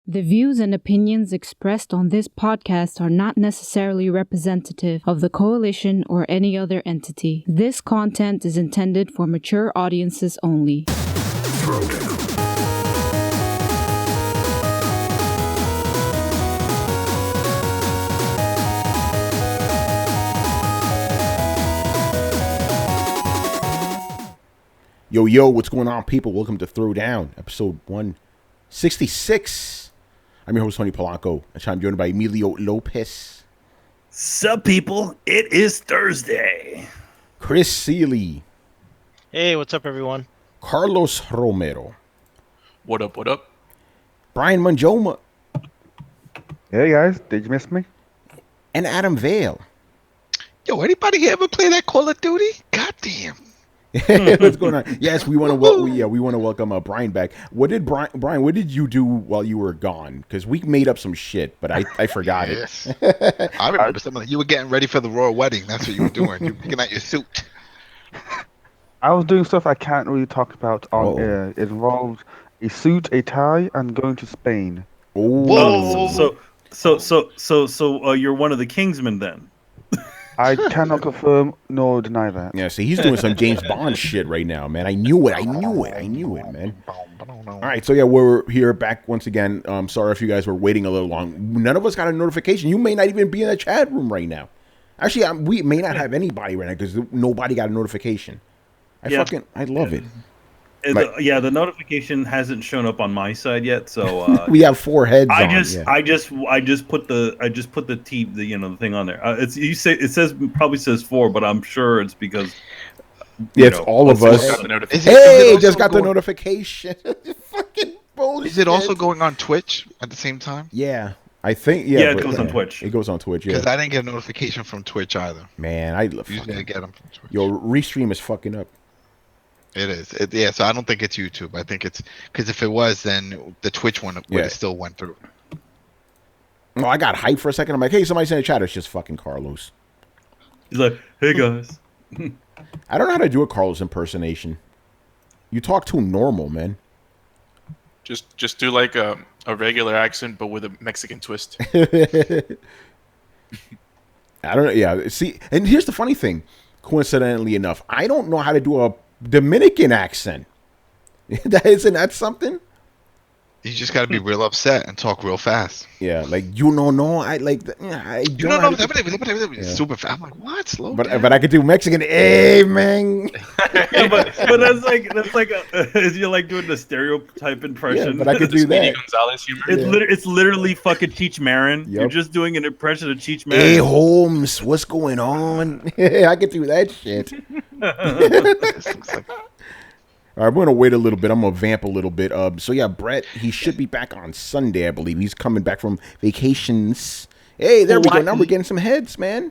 The views and opinions expressed on this podcast are not necessarily representative of the coalition or any other entity. This content is intended for mature audiences only. Throwdown. Yo, what's going on, people? Welcome to Throwdown, episode 166. I'm your host, Tony Polanco, and I'm joined by Emilio Lopez. Sup, people? It is Thursday. Chris Seeley. Hey, what's up, everyone? Carlos Romero. What up, what up? Brian Manjoma. Hey, guys. Did you miss me? And Adam Vale. Yo, anybody here ever play that Call of Duty? Goddamn. What's going on? Yes, we want to welcome Brian back. What did Brian? What did you do while you were gone? Because we made up some shit, but I forgot it. I remember something. You were getting ready for the royal wedding. That's what you were doing. You were picking out your suit. I was doing stuff I can't really talk about on air. It involved a suit, a tie, and going to Spain. Whoa! So you're one of the Kingsmen then? I cannot confirm nor deny that. Yeah, see, he's doing some James Bond shit right now, man. I knew it, man. All right, so yeah, we're here back once again. Sorry if you guys were waiting a little long. None of us got a notification. You may not even be in the chat room right now. Actually, we may not have anybody right now because nobody got a notification. I love it. The notification hasn't shown up on my side yet, so we have 4 heads. I just put the thing on there. It probably says 4, but I'm sure it's because it's all of us. Just got the notification. Fucking bullshit. Is it also going on Twitch at the same time? Yeah. I think it goes on Twitch. It goes on Twitch, yeah. Because I didn't get a notification from Twitch either. Man, usually I get them from Twitch. Yo, Restream is fucking up. It is. So I don't think it's YouTube. I think it's because if it was, then the Twitch one would have still went through. Well, I got hyped for a second. I'm like, hey, somebody's in the chat. It's just fucking Carlos. He's like, hey guys. I don't know how to do a Carlos impersonation. You talk too normal, man. Just do like a regular accent, but with a Mexican twist. I don't know. Yeah. See, and here's the funny thing. Coincidentally enough, I don't know how to do a Dominican accent. Isn't that something? You just got to be real upset and talk real fast. Yeah, like I don't know. Super fast. I'm like, what? Slow but down. But I could do Mexican. Hey, man. Yeah, but that's like you're like doing the stereotype impression. Yeah, but I could do that. Gonzalez humor. It's literally fucking Cheech Marin. Yep. You're just doing an impression of Cheech Marin. Hey, Holmes, what's going on? I could do that shit. All right, we're going to wait a little bit. I'm going to vamp a little bit. So, yeah, Brett, he should be back on Sunday, I believe. He's coming back from vacations. Hey, there we go. Now we're getting some heads, man.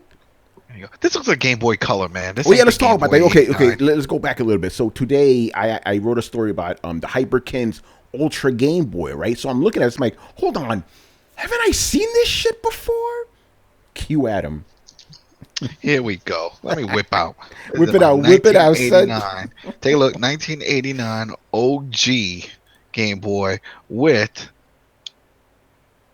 There you go. This looks like Game Boy Color, man. Let's talk about that. Okay, let's go back a little bit. So, today, I wrote a story about the Hyperkin's Ultra Game Boy, right? So, I'm looking at it. I'm like, hold on. Haven't I seen this shit before? Cue Adam. Here we go. Let me whip out. Whip it out, son. Take a look. 1989 OG Game Boy with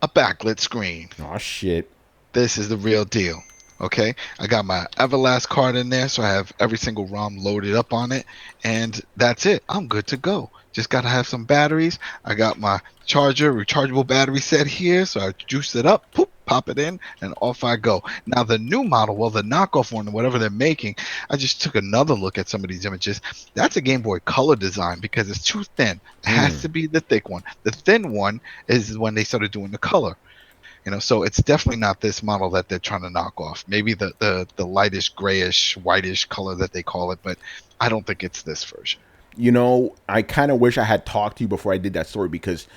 a backlit screen. Oh, shit. This is the real deal. Okay? I got my Everlast card in there, so I have every single ROM loaded up on it. And that's it. I'm good to go. Just got to have some batteries. I got my charger, rechargeable battery set here, so I juice it up, pop it in, and off I go. Now, the new model, the knockoff one, whatever they're making, I just took another look at some of these images. That's a Game Boy Color design because it's too thin. It has to be the thick one. The thin one is when they started doing the color. So it's definitely not this model that they're trying to knock off. Maybe the lightish, grayish, whitish color that they call it, but I don't think it's this version. I kind of wish I had talked to you before I did that story because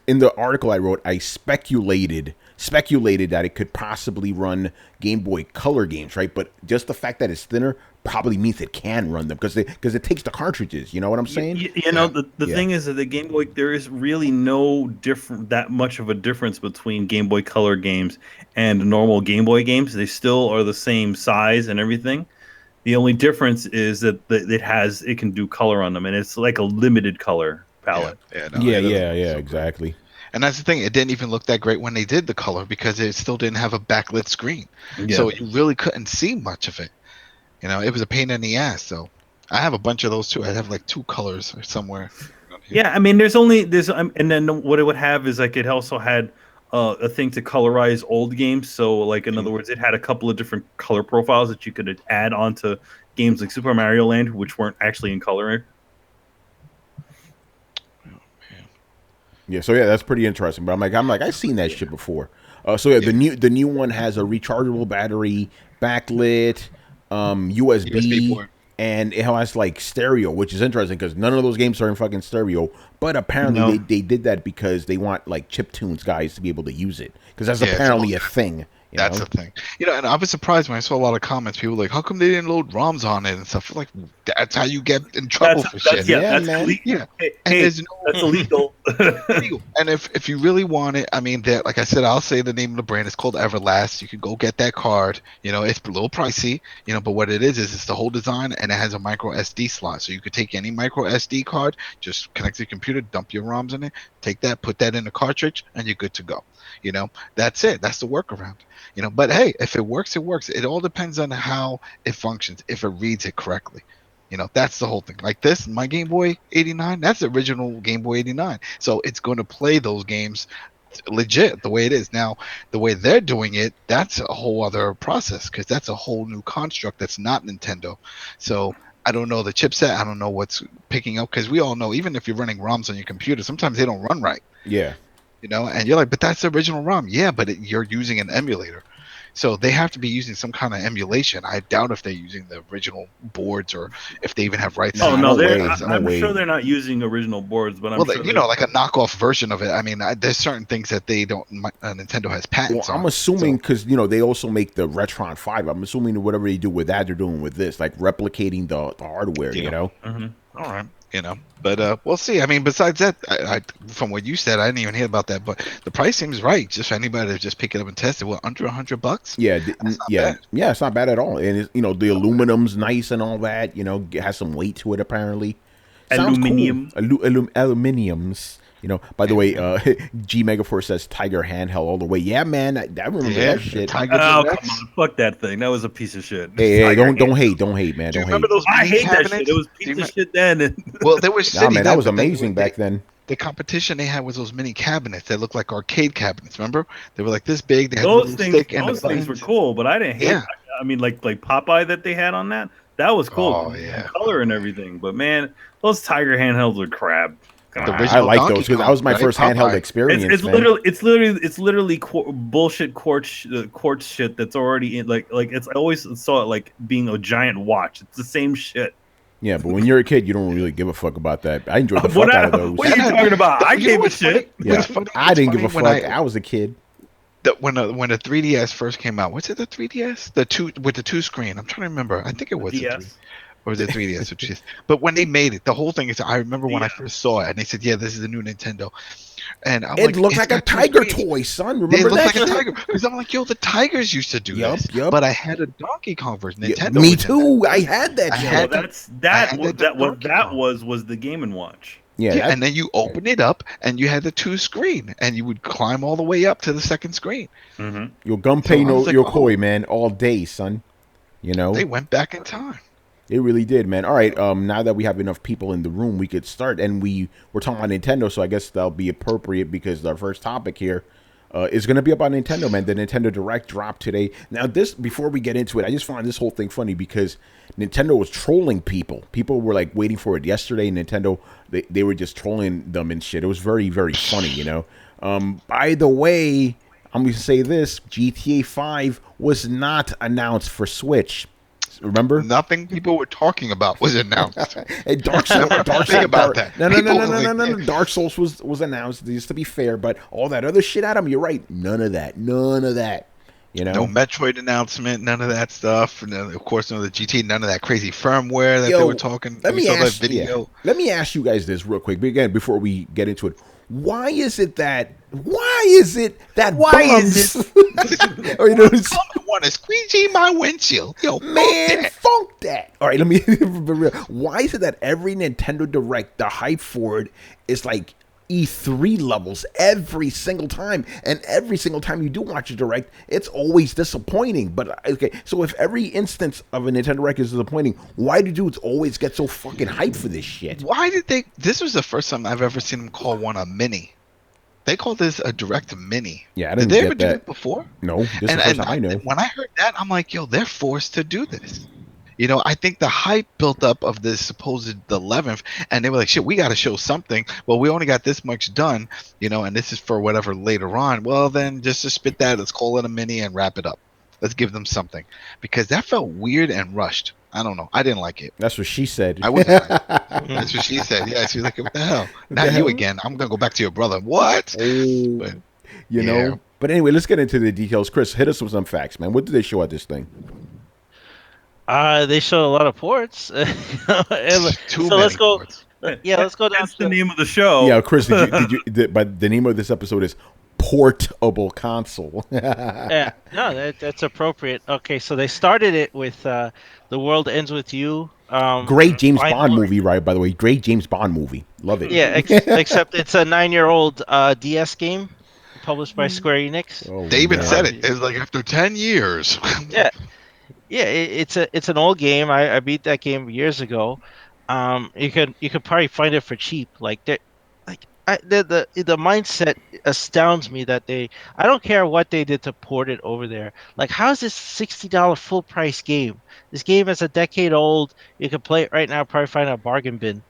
in the article I wrote, I speculated that it could possibly run Game Boy Color games, right? But just the fact that it's thinner probably means it can run them because it takes the cartridges. You know what I'm saying? The thing is that the Game Boy, there is really no that much of a difference between Game Boy Color games and normal Game Boy games. They still are the same size and everything. The only difference is that it can do color on them, and it's like a limited color palette. Yeah, exactly. And that's the thing. It didn't even look that great when they did the color because it still didn't have a backlit screen. Yeah. So you really couldn't see much of it. It was a pain in the ass. So I have a bunch of those too. I have like 2 colors somewhere. Yeah, I mean, and then what it would have is like it also had a thing to colorize old games. So, like in other words, it had a couple of different color profiles that you could add onto games like Super Mario Land, which weren't actually in color. Yeah, so yeah, that's pretty interesting. But I'm like, I've seen that shit before. So yeah, the new one has a rechargeable battery, backlit, USB port. and it has like stereo, which is interesting because none of those games are in fucking stereo. But apparently they did that because they want like chiptunes guys to be able to use it because that's apparently a thing. That's a thing. And I was surprised when I saw a lot of comments. People were like, how come they didn't load ROMs on it and stuff? Like, that's how you get in trouble for shit. That's man. illegal. Yeah. Hey, There's that's illegal. And if you really want it, I mean, like I said, I'll say the name of the brand. It's called Everlast. You can go get that card. It's a little pricey, but what it is it's the whole design, and it has a micro SD slot. So you could take any micro SD card, just connect to your computer, dump your ROMs in it, take that, put that in a cartridge, and you're good to go. That's it. That's the workaround. But hey, if it works, it works. It all depends on how it functions, if it reads it correctly. That's the whole thing. Like this, my Game Boy 89, that's the original Game Boy 89. So it's going to play those games legit the way it is. Now, the way they're doing it, that's a whole other process because that's a whole new construct that's not Nintendo. So I don't know the chipset. I don't know what's picking up because we all know, even if you're running ROMs on your computer, sometimes they don't run right. Yeah. And you're like, but that's the original ROM. Yeah, but you're using an emulator. So they have to be using some kind of emulation. I doubt if they're using the original boards or if they even have rights. Oh, no, I'm sure they're not using original boards, but I'm sure like a knockoff version of it. I mean, there's certain things that they don't. Nintendo has patents on. I'm assuming because they also make the Retron 5. I'm assuming that whatever they do with that, they're doing with this, like replicating the hardware. Mm-hmm. All right. But we'll see. I mean, besides that, I from what you said, I didn't even hear about that. But the price seems right. Just for anybody to just pick it up and test it. Well, under $100. Yeah, bad. Yeah. It's not bad at all. And it's, the aluminum's nice and all that. It has some weight to it apparently. Aluminium. Cool. Aluminiums. By the way, G Megaforce says Tiger handheld all the way. Yeah, man, I remember that shit. Tiger come on, fuck that thing. That was a piece of shit. Hey, don't hate, man. Don't hate. Those I hate cabinets? that shit. It was piece of shit then. Well, there was nah, man, that was amazing back then. The competition they had was those mini cabinets that looked like arcade cabinets. Remember? They were like this big. They had those things were cool, but I didn't hate. Yeah. I mean, like Popeye that they had on that. That was cool. Oh yeah, color and everything. But man, those Tiger handhelds were crap. I like those because that was my first handheld experience. It's literally bullshit quartz shit that's already in like it's. I always saw it like being a giant watch. It's the same shit. Yeah, but when you're a kid, you don't really give a fuck about that. I enjoyed the fuck out of those. What are you talking about? I gave a shit. Yeah, I didn't give a fuck. I was a kid. When the 3DS first came out, what's it? The 3DS, the 2 screen. I'm trying to remember. I think it was DS. Or was it 3DS? Which is, but when they made it, the whole thing is. I remember when I first saw it, and they said, "Yeah, this is the new Nintendo," and it looked like a tiger toy, son. Remember that? It looked like a tiger because I'm like, "Yo, the tigers used to do this." Yep. But I had a Donkey Kong version. Nintendo. Me too. I had that. That was the Game and Watch. Yeah, and then you open it up, and you had the 2 screen, and you would climb all the way up to the second screen. Mm-hmm. Your Gunpei no Yokoi, man, all day, son. They went back in time. It really did, man. All right, now that we have enough people in the room, we could start. And we're talking about Nintendo, so I guess that'll be appropriate because our first topic here is going to be about Nintendo, man. The Nintendo Direct dropped today. Now, before we get into it, I just find this whole thing funny because Nintendo was trolling people. People were like waiting for it yesterday. Nintendo, they were just trolling them and shit. It was very, very funny, By the way, I'm going to say this. GTA 5 was not announced for Switch. Remember? Nothing people were talking about was announced. Hey, Dark Souls. No. Dark Souls was announced, just to be fair, but all that other shit, Adam, you're right. None of that. No Metroid announcement, none of that stuff. And of course, none of the GT, none of that crazy firmware that they were talking. Let me ask you guys this real quick, but again, before we get into it. Why is it that bums or want to squeegee my windshield? Yo, man, funk that. All right, let me be real. Why is it that every Nintendo Direct, the hype for it is like E3 levels every single time, and every single time you do watch a direct, it's always disappointing. But okay, so if every instance of a Nintendo Direct is disappointing, why do dudes always get so fucking hyped for this shit? Why did they? This was the first time I've ever seen them call one a mini. They called this a direct mini. Yeah, I Did didn't they get ever do that. that before? No, this is the first time I know. When I heard that, I'm like, yo, they're forced to do this. I think the hype built up of this supposed the 11th, and they were like, shit, we got to show something. Well, we only got this much done, and this is for whatever later on. Well, then just to spit that, let's call it a mini and wrap it up. Let's give them something, because that felt weird and rushed. I don't know. I didn't like it. That's what she said. I wasn't. That's what she said. Yeah, she's like, what the hell? Not you again. I'm gonna go back to your brother. What? Oh, But, you know. But anyway, let's get into the details. Chris, hit us with some facts, man. What did they show at this thing? They show a lot of ports. too so many let's go. ports. Yeah, let's go down. That's the name of the show. Yeah, Chris, but the name of this episode is Portable Console. Yeah, no, that's appropriate. Okay, so they started it with The World Ends With You. Great James Bond movie, right? By the way, great James Bond movie. Love it. Yeah, except it's a 9-year-old DS game published by Square Enix. Oh, They even man. said it. It was like after 10 years. Yeah, it's an old game. I beat that game years ago. You could probably find it for cheap. The mindset astounds me that I don't care what they did to port it over there. Like, how is this $60 full price game? This game is a decade old. You could play it right now, probably find a bargain bin,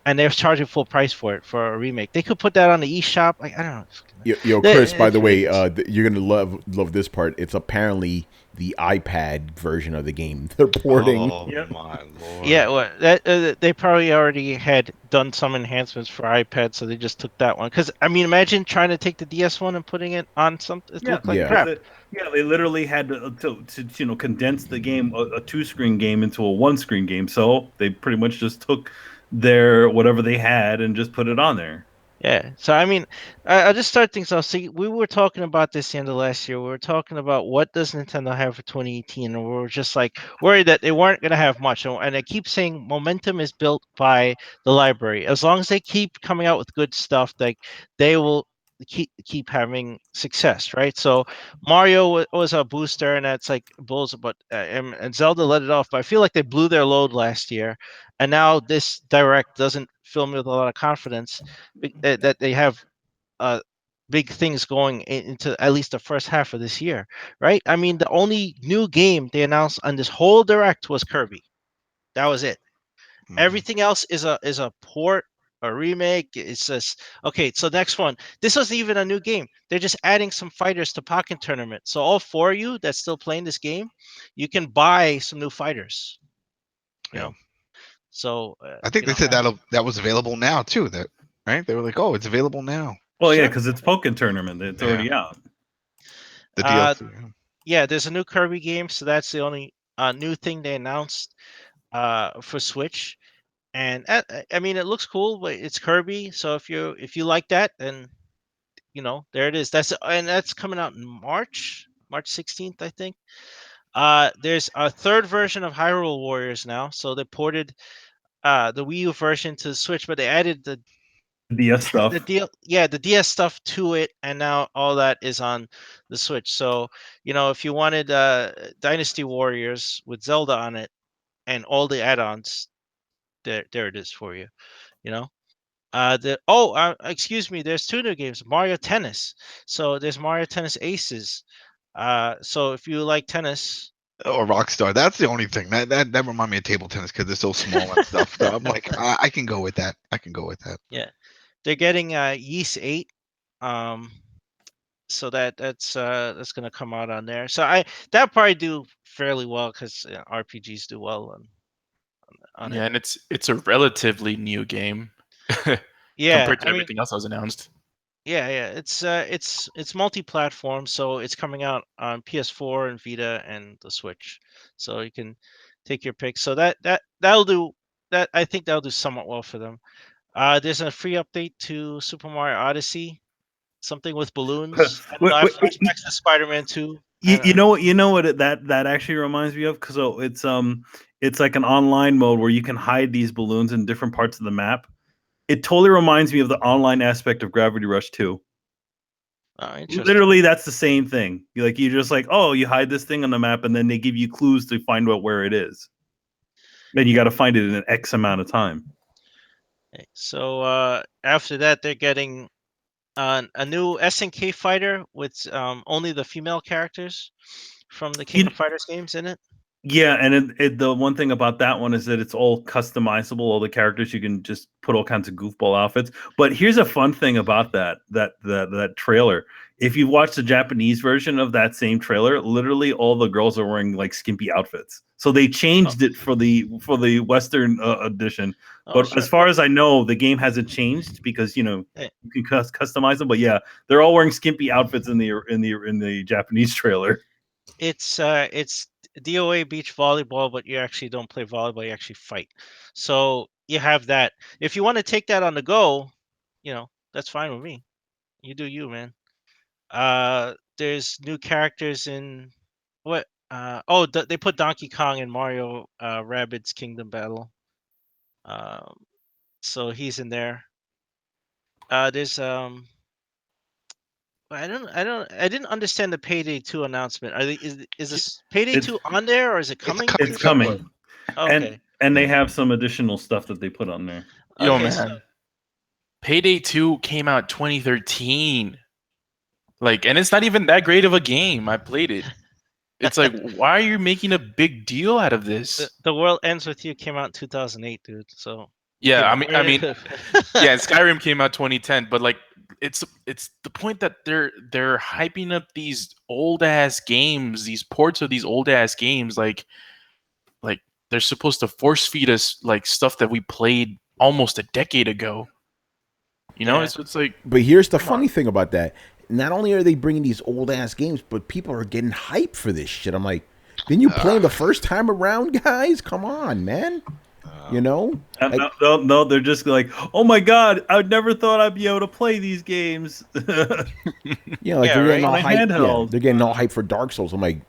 and they're charging full price for it for a remake. They could put that on the eShop. Like, I don't know. Yo, Chris, by the way, you're gonna love this part. It's apparently the iPad version of the game they're porting. Oh my lord! Yeah, well, they probably already had done some enhancements for iPad, so they just took that one. Because imagine trying to take the DS one and putting it on something. It looked like crap. They literally had to condense the game, a 2-screen game, into a 1-screen game. So they pretty much just took their whatever they had and just put it on there. Yeah, so I'll just start things off. See, we were talking about this the end of last year. We were talking about what does Nintendo have for 2018, and we were just like worried that they weren't going to have much. And I keep saying momentum is built by the library. As long as they keep coming out with good stuff, they will keep having success, right? So Mario was a booster, and that's like bulls, but and Zelda let it off. But I feel like they blew their load last year, and now this direct doesn't fill me with a lot of confidence that they have big things going into at least the first half of this year, right? I mean, the only new game they announced on this whole direct was Kirby. That was it. Everything else is a port, a remake. It's just okay. So next one. This wasn't even a new game. They're just adding some fighters to Pocket Tournament. So all 4 of you that's still playing this game, you can buy some new fighters. You know. So I think they said that was available now too. Right? They were like, "Oh, it's available now." Well, yeah, because it's Pokken Tournament. It's already out. The DLC. Yeah, there's a new Kirby game, so that's the only new thing they announced for Switch. And I mean, it looks cool, but it's Kirby. So if you like that, then there it is. That's coming out in March 16th, I think. There's a third version of Hyrule Warriors now, so they ported the Wii U version to the Switch, but they added the DS stuff. The DS stuff to it, and now all that is on the Switch. So if you wanted Dynasty Warriors with Zelda on it and all the add-ons, there it is for you. Excuse me, there's 2 new games, Mario Tennis. So there's Mario Tennis Aces. So if you like tennis, or Rockstar, that's the only thing that remind me of table tennis because it's so small and stuff. So I'm like, I can go with that. Yeah, they're getting Yeast 8. So that's gonna come out on there. So that probably do fairly well because RPGs do well on Yeah, it. and it's a relatively new game. Yeah, compared to everything else that was announced. Yeah, it's multi-platform, so it's coming out on PS4 and Vita and the Switch, so you can take your pick. So that'll do. That I think that'll do somewhat well for them. There's a free update to Super Mario Odyssey, something with balloons. I don't know, I have flashbacks to Spider-Man 2. You know what that actually reminds me of, because it's like an online mode where you can hide these balloons in different parts of the map. It totally reminds me of the online aspect of Gravity Rush 2. Oh, interesting. Literally, that's the same thing. You're just like, oh, you hide this thing on the map, and then they give you clues to find out where it is. Then you got to find it in an X amount of time. Okay, so after that, they're getting a new SNK fighter with only the female characters from the King of Fighters games in it. Yeah, and the one thing about that one is that it's all customizable. All the characters, you can just put all kinds of goofball outfits. But here's a fun thing about that trailer. If you watch the Japanese version of that same trailer, literally all the girls are wearing like skimpy outfits. So they changed it for the Western edition. But as far as I know, the game hasn't changed because you can customize them. But yeah, they're all wearing skimpy outfits in the Japanese trailer. It's DOA beach volleyball, but you actually don't play volleyball, you actually fight. So you have that. If you want to take that on the go, that's fine with me. You do you, man. There's new characters in what? They put Donkey Kong in Mario Rabbids Kingdom Battle. So he's in there. There's I didn't understand the Payday 2 announcement. Is this Payday 2 on there or is it coming? It's coming. Okay. And they have some additional stuff that they put on there. Yo, Okay, man. so- Payday 2 came out 2013. And it's not even that great of a game. I played it. It's like, why are you making a big deal out of this? The World Ends With You came out in 2008, dude. So yeah, I mean, yeah, Skyrim came out 2010, but it's the point that they're hyping up these old ass games, these ports of these old ass games, like they're supposed to force feed us stuff that we played almost a decade ago. It's like. But here's the funny thing about that. Not only are they bringing these old ass games, but people are getting hyped for this shit. I'm like, didn't you play them the first time around, guys? Come on, man. No, they're just like, oh my god, I never thought I'd be able to play these games. They're getting all hyped. Yeah, they're getting all hyped for Dark Souls. I'm like,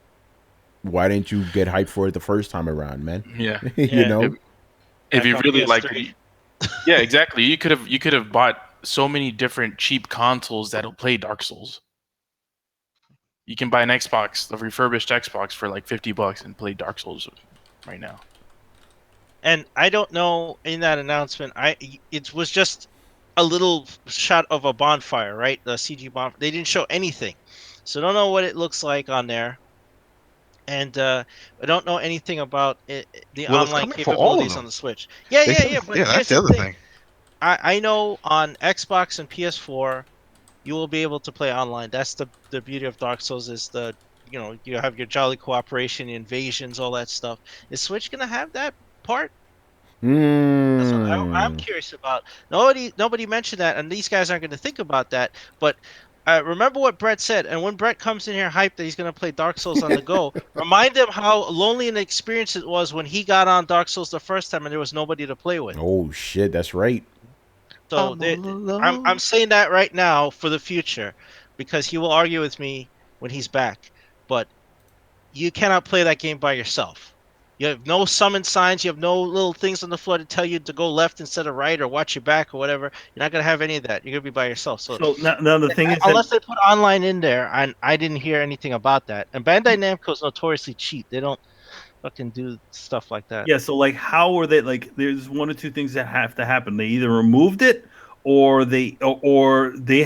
why didn't you get hyped for it the first time around, man? Yeah, If you really like it, yeah, exactly. You could have bought so many different cheap consoles that'll play Dark Souls. You can buy an Xbox, a refurbished Xbox for like $50 and play Dark Souls right now. And I don't know, in that announcement, it was just a little shot of a bonfire, right? The CG bonfire. They didn't show anything. So I don't know what it looks like on there. And I don't know anything about the online capabilities on the Switch. Yeah. But that's the other thing. I know on Xbox and PS4, you will be able to play online. That's the beauty of Dark Souls is you have your jolly cooperation, invasions, all that stuff. Is Switch gonna have that part? That's what I'm curious about. Nobody mentioned that, and these guys aren't going to think about that. But remember what Brett said, and when Brett comes in here hyped that he's going to play Dark Souls on the go, remind him how lonely an experience it was when he got on Dark Souls the first time and there was nobody to play with. Oh shit, that's right. So I'm saying that right now for the future, because he will argue with me when he's back. But you cannot play that game by yourself. You have no summon signs. You have no little things on the floor to tell you to go left instead of right or watch your back or whatever. You're not going to have any of that. You're going to be by yourself. So now the thing is, unless they put online in there, and I didn't hear anything about that. And Bandai Namco is notoriously cheap. They don't fucking do stuff like that. Yeah, so how are they there's one or two things that have to happen. They either removed it or they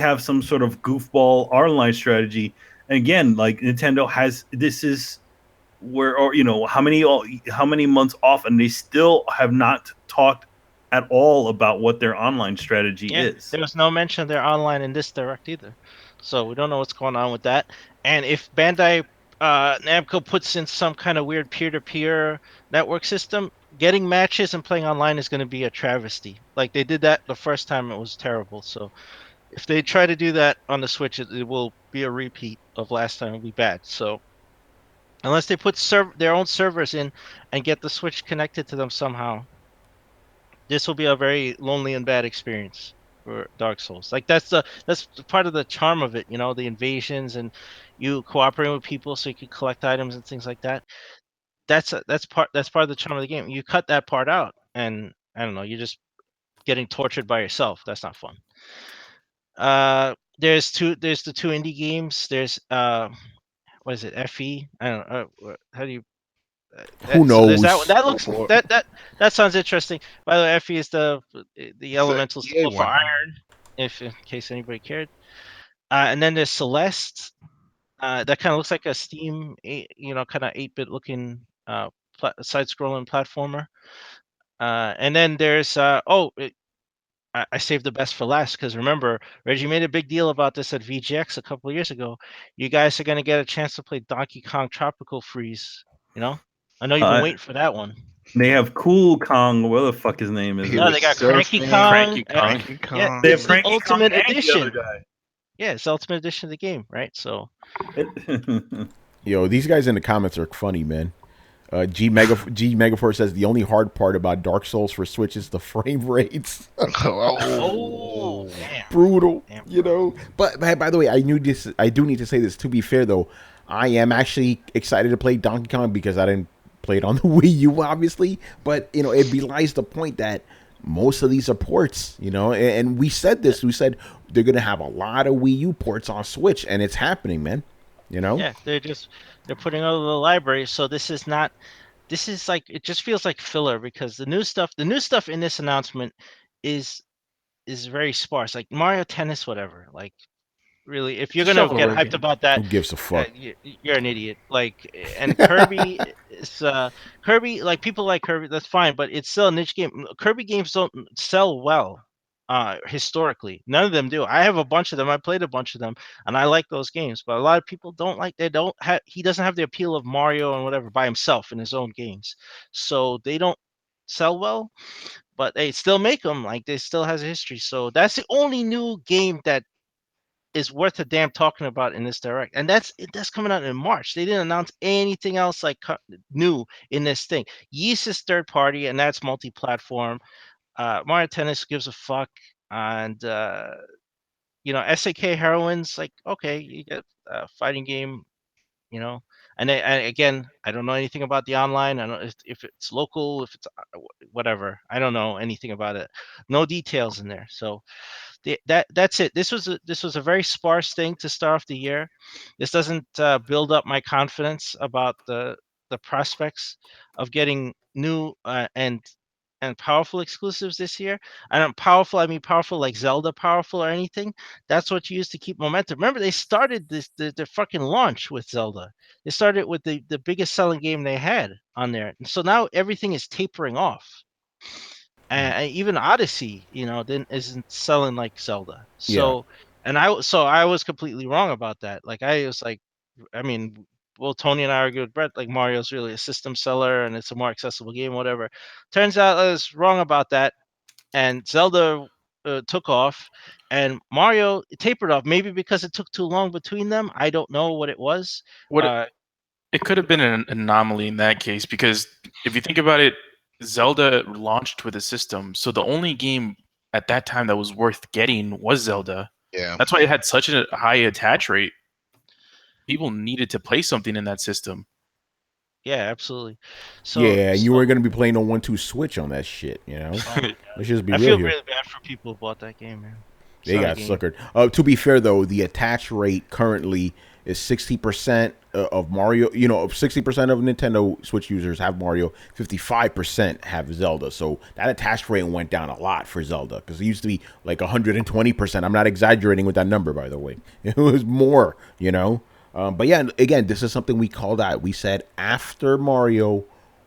have some sort of goofball online strategy. And again, Nintendo has where, or how many months off, and they still have not talked at all about what their online strategy is. There was no mention of their online in this direct either, so we don't know what's going on with that. And if Bandai Namco puts in some kind of weird peer-to-peer network system, getting matches and playing online is going to be a travesty. Like they did that the first time, it was terrible. So if they try to do that on the Switch, it will be a repeat of last time. It'll be bad. So unless they put their own servers in and get the Switch connected to them somehow, this will be a very lonely and bad experience for Dark Souls. That's part of the charm of it, the invasions and you cooperating with people so you can collect items and things like that. That's part of the charm of the game. You cut that part out, and I don't know, you just getting tortured by yourself. That's not fun. There's the two indie games. There's what is it? FE? I don't know. How do you? Who So there's that one. knows? That looks For that sounds interesting. By the way, FE is the it's the elemental EA symbol for one. iron. If in case anybody cared. And then there's Celeste. That kind of looks like a Steam, kind of 8-bit looking side-scrolling platformer. And then there's I saved the best for last because remember, Reggie made a big deal about this at VGX a couple of years ago. You guys are going to get a chance to play Donkey Kong Tropical Freeze. I know you've been waiting for that one. They have Cool Kong, what the fuck his name is. He No, was they got Cranky surfing, Kong. Cranky Kong. Cranky Yeah, Kong. They have it's the Cranky Kong Ultimate and the Edition. other guy. Yeah, it's the Ultimate Edition of the game, right? So, Yo, these guys in the comments are funny, man. G Megafor says the only hard part about Dark Souls for Switch is the frame rates. oh, damn. Brutal, Damn. you know. But by the way, I do need to say this. To be fair, though, I am actually excited to play Donkey Kong because I didn't play it on the Wii U, obviously. But it belies the point that most of these are ports, and we said this. We said they're gonna have a lot of Wii U ports on Switch, and it's happening, man. Yeah, they're putting out the library. So this is like, it just feels like filler because the new stuff in this announcement is very sparse. Like Mario Tennis, whatever. Like, really, if you're gonna get Shovelware hyped game. about that, Who gives a fuck? you're an idiot. Like, and Kirby is Kirby. Like, people like Kirby, that's fine, but it's still a niche game. Kirby games don't sell well. Historically, none of them do. I have a bunch of them. I played a bunch of them, and I like those games. But a lot of people don't like. They don't have. He doesn't have the appeal of Mario and whatever by himself in his own games, so they don't sell well. But they still make them. Like, they still has a history. So that's the only new game that is worth a damn talking about in this direct, and that's coming out in March. They didn't announce anything else like new in this thing. Yeast is third party, and that's multi-platform. Mario Tennis gives a fuck, and SAK Heroines, like, okay, you get a fighting game, and again, I don't know anything about the online. I don't know if it's local, if it's whatever. I don't know anything about it. No details in there. So that's it. This was a very sparse thing to start off the year. This doesn't build up my confidence about the prospects of getting new and powerful exclusives this year. And powerful, I mean powerful like Zelda powerful or anything. That's what you use to keep momentum. Remember, they started the fucking launch with Zelda. They started with the biggest selling game they had on there. And so now everything is tapering off. And even Odyssey, then isn't selling like Zelda. So, and I was completely wrong about that. Like, I was like, I mean, well, Tony and I argued with Brett, like, Mario's really a system seller and it's a more accessible game, whatever. Turns out I was wrong about that. And Zelda took off, and Mario tapered off. Maybe because it took too long between them. I don't know what it was. It could have been an anomaly in that case, because if you think about it, Zelda launched with a system, so the only game at that time that was worth getting was Zelda. Yeah. That's why it had such a high attach rate. People needed to play something in that system. Yeah, absolutely. So you were going to be playing on 1-2 Switch on that shit, Let's just be I real feel here. really bad for people who bought that game, man. They got suckered. To be fair, though, the attach rate currently is 60% of Mario. 60% of Nintendo Switch users have Mario. 55% have Zelda. So that attach rate went down a lot for Zelda, because it used to be like 120%. I'm not exaggerating with that number, by the way. It was more, But yeah, again, this is something we called out. We said after Mario,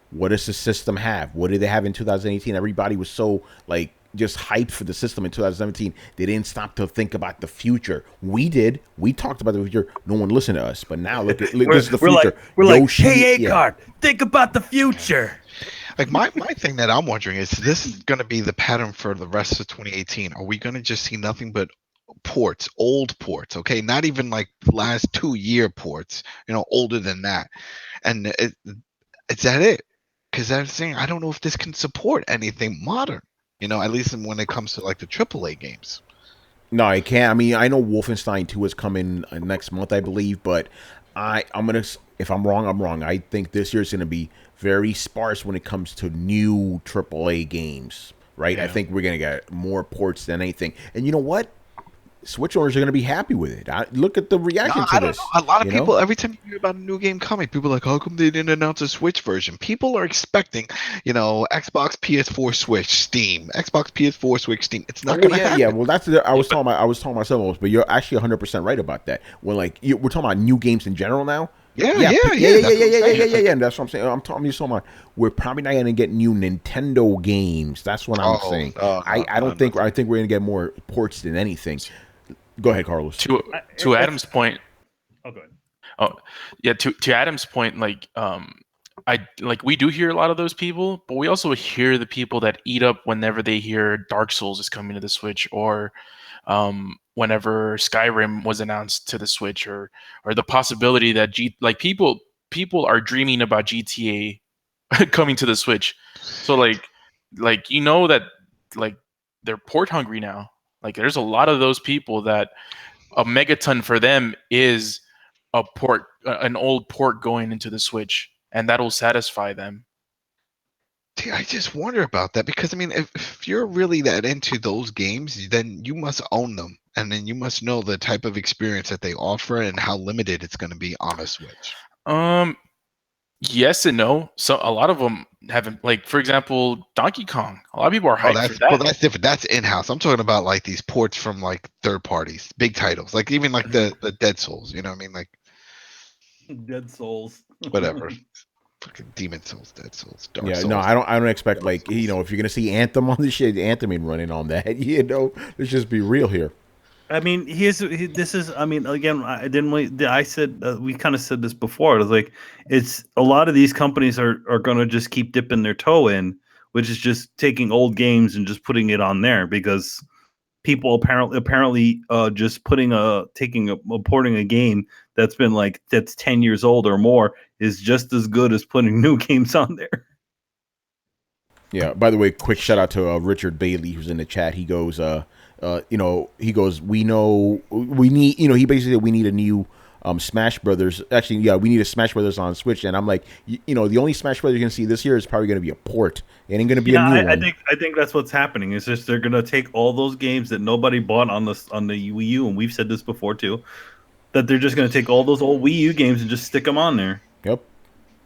what does the system have? What did they have in 2018? Everybody was so just hyped for the system in 2017. They didn't stop to think about the future. We did. We talked about the future. No one listened to us. But now look, this is the future. We're like, hey, A-Card, think about the future. Like, my thing that I'm wondering is, this is going to be the pattern for the rest of 2018. Are we going to just see nothing but ports, old ports? Okay, not even like last 2-year ports. Older than that. And is that it? Because I'm saying, I don't know if this can support anything modern. At least when it comes to like the AAA games. No, it can't. I mean, I know Wolfenstein 2 is coming next month, I believe, but I'm gonna. If I'm wrong, I'm wrong. I think this year is gonna be very sparse when it comes to new AAA games right? I Yeah. think we're gonna get more ports than anything. And you know what? Switch owners are going to be happy with it. Look at the reaction to I don't this. know. A lot of You know, people, every time you hear about a new game coming, people are like, how come they didn't announce a Switch version? People are expecting, Xbox, PS4, Switch, Steam, Xbox, PS4, Switch, Steam. It's not going to yeah, happen. yeah. Well, I was talking about something else, but you're actually 100% right about that. When we're talking about new games in general now. Yeah, Yeah, yeah, yeah, yeah. yeah, That's yeah, what I'm yeah, yeah, saying. yeah, It's yeah, like, yeah. And that's what I'm saying. I'm talking about we're probably not going to get new Nintendo games. That's what I'm saying. no, I don't think. I think we're going to get more ports than anything. Go ahead, Carlos. To Adam's point. Oh, go ahead. Oh, yeah. To Adam's point, we do hear a lot of those people, but we also hear the people that eat up whenever they hear Dark Souls is coming to the Switch, or whenever Skyrim was announced to the Switch, or the possibility that people are dreaming about GTA coming to the Switch. So that they're port hungry now. Like there's a lot of those people that a megaton for them is an old port going into the Switch, and that'll satisfy them. I just wonder about that because I mean, if you're really that into those games, then you must own them, and then you must know the type of experience that they offer and how limited it's going to be on a Switch. Yes and no. So a lot of them haven't. Like for example, Donkey Kong. A lot of people are hyped for that. That's different. That's in-house. I'm talking about like these ports from like third parties, big titles, like even like the Dead Souls. You know what I mean? Like Dead Souls. whatever. Fucking Demon Souls, Dead Souls, Dark Souls. No, I don't expect if you're gonna see Anthem on this shit, Anthem ain't running on that. Let's just be real here. I mean, this is. I mean, again, I didn't. I said we kind of said this before. It was like it's a lot of these companies are going to just keep dipping their toe in, which is just taking old games and just putting it on there because people apparently just porting a game that's 10 years old or more is just as good as putting new games on there. Yeah. By the way, quick shout out to Richard Bailey who's in the chat. He goes, he goes, we need, he basically said we need a new Smash Brothers. Actually, yeah, we need a Smash Brothers on Switch. And I'm like, the only Smash Brothers you're gonna see this year is probably gonna be a port. It ain't gonna be a new one. I think that's what's happening. It's just they're gonna take all those games that nobody bought on the Wii U, and we've said this before too, that they're just gonna take all those old Wii U games and just stick them on there. Yep.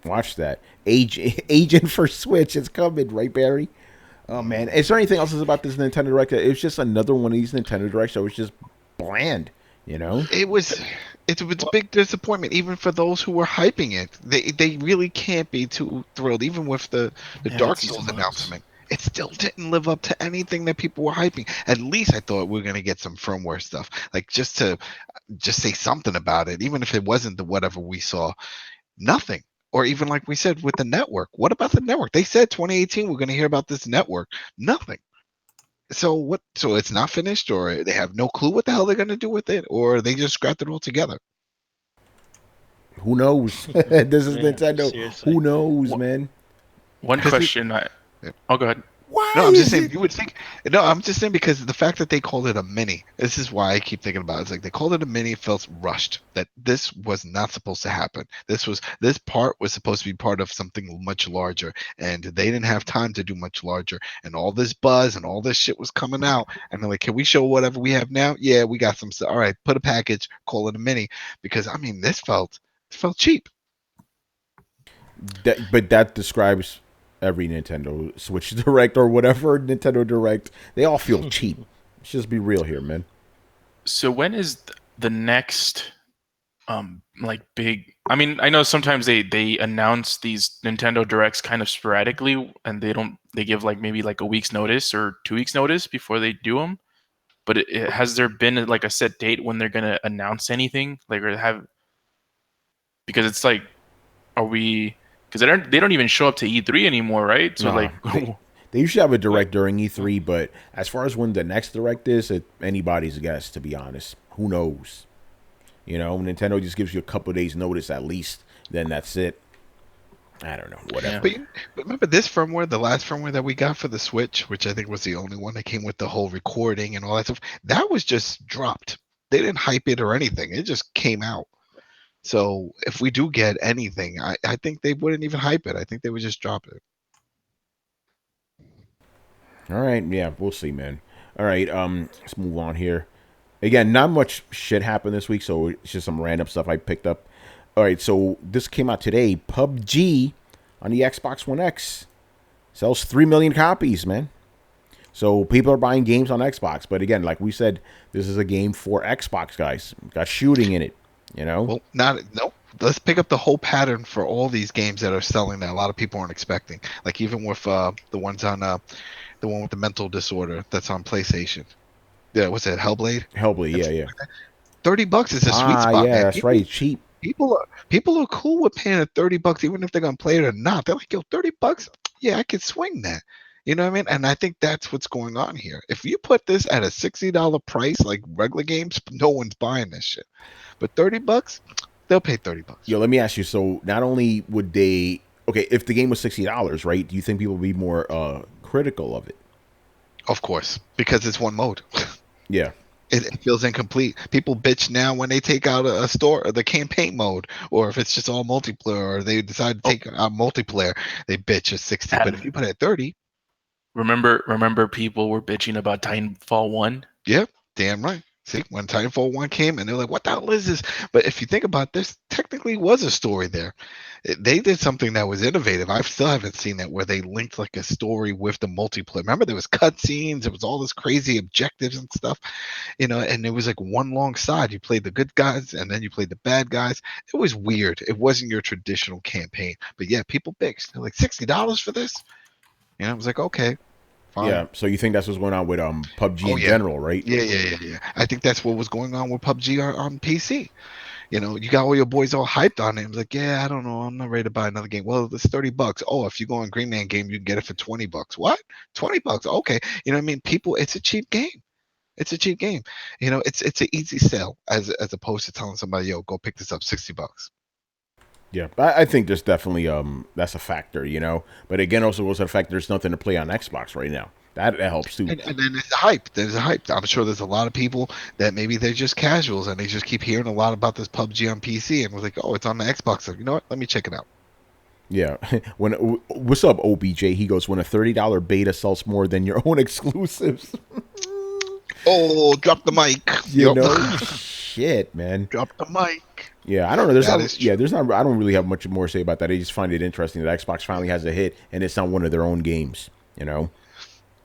Watch that. Agent for Switch is coming, right, Barry? Oh man, is there anything else about this Nintendo Direct? It's just another one of these Nintendo Directs that was just bland, It's a big disappointment, even for those who were hyping it. They really can't be too thrilled, even with the Dark Souls announcement. It still didn't live up to anything that people were hyping. At least I thought we were gonna get some firmware stuff, like just say something about it, even if it wasn't the whatever we saw. Nothing. Or even like we said with the network. What about the network? They said 2018 we're going to hear about this network. Nothing. So what? So it's not finished, or they have no clue what the hell they're going to do with it, or they just scrapped it all together. Who knows? This is Nintendo. Seriously. Who knows, man? One question. Go ahead. Why? No, I'm just saying. You would think. No, I'm just saying because the fact that they called it a mini. This is why I keep thinking about it. It's like they called it a mini. It felt rushed. That this was not supposed to happen. This part was supposed to be part of something much larger, and they didn't have time to do much larger. And all this buzz and all this shit was coming out, and they're like, "Can we show whatever we have now? Yeah, we got some stuff. All right, put a package. Call it a mini." Because I mean, this felt cheap. But that describes every Nintendo Switch Direct or whatever Nintendo Direct. They all feel cheap. Let's just be real here, man. So when is the next big? I mean, I know sometimes they announce these Nintendo Directs kind of sporadically, and they give maybe a week's notice or 2 weeks notice before they do them. But has there been a set date when they're gonna announce anything because it's are we? Because they don't even show up to E3 anymore, right? So they usually have a direct during E3, but as far as when the next direct is, anybody's guess. To be honest, who knows? Nintendo just gives you a couple of days notice at least. Then that's it. I don't know. Whatever. But remember this firmware, the last firmware that we got for the Switch, which I think was the only one that came with the whole recording and all that stuff. That was just dropped. They didn't hype it or anything. It just came out. So if we do get anything, I think they wouldn't even hype it. I think they would just drop it. All right, yeah, we'll see, man. All right, let's move on here. Again, not much shit happened this week, so it's just some random stuff I picked up. All right, so this came out today. PUBG on the Xbox One X sells 3 million copies, man. So people are buying games on Xbox, but again, like we said, this is a game for Xbox guys. Got shooting in it, you know. Well, no. Let's pick up the whole pattern for all these games that are selling that a lot of people aren't expecting. Like even with the ones on the one with the mental disorder that's on PlayStation. Yeah, what's that? Hellblade. Hellblade, yeah. $30 is a sweet spot. Yeah, man. that's right, cheap. People are cool with paying $30, even if they're gonna play it or not. They're like, yo, $30, yeah, I could swing that. You know what I mean? And I think that's what's going on here. If you put this at a $60 price, like regular games, no one's buying this shit. But $30, they'll pay $30. Yo, let me ask you. So not only would they, okay, if the game was $60, right? Do you think people would be more critical of it? Of course, because it's one mode. Yeah. It feels incomplete. People bitch now when they take out a store or the campaign mode, or if it's just all multiplayer, or they decide to take out multiplayer, they bitch at 60. But if you put it at 30, remember people were bitching about Titanfall 1? yeah, damn right. See, when Titanfall 1 came and they're like, what the hell is this? But if you think about this, technically was a story there. They did something that was innovative. I still haven't seen that where they linked like a story with the multiplayer. Remember, there was cutscenes, there was all this crazy objectives and stuff, you know, and it was like one long side. You played the good guys and then you played the bad guys. It was weird. It wasn't your traditional campaign. But yeah, people bitched. They're like, $60 for this? You know, I was like, okay. Fine. Yeah, so you think that's what's going on with PUBG in general, right? Yeah. I think that's what was going on with PUBG on PC. You know, you got all your boys all hyped on it. It was like, yeah, I don't know, I'm not ready to buy another game. Well, it's $30. Oh, if you go on Green Man game, you can get it for $20. What? $20? Okay. You know what I mean? People, it's a cheap game. It's a cheap game. You know, it's an easy sell as opposed to telling somebody, yo, go pick this up, $60. Yeah, I think there's definitely that's a factor, you know. But again, also goes to the fact there's nothing to play on Xbox right now. That helps too. And then there's a hype. There's a hype. I'm sure there's a lot of people that maybe they're just casuals and they just keep hearing a lot about this PUBG on PC and was like, oh, it's on the Xbox. So, you know what? Let me check it out. Yeah. What's up, OBJ? He goes, when a $30 beta sells more than your own exclusives. Oh, drop the mic. You know, shit, man. Drop the mic. Yeah, I don't know. I don't really have much more to say about that. I just find it interesting that Xbox finally has a hit and it's not one of their own games. You know.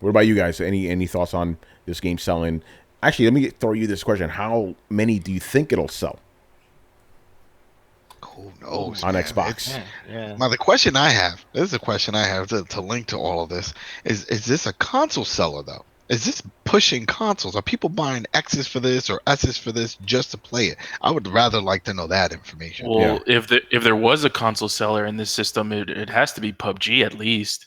What about you guys? Any thoughts on this game selling? Actually, let me throw you this question: how many do you think it'll sell? Who knows on man. Xbox? Now the question I have. This is a question I have to link to all of this. Is this a console seller though? Is this pushing consoles? Are people buying X's for this or S's for this just to play it? I would rather like to know that information. Well, if there was a console seller in this system, it has to be PUBG at least.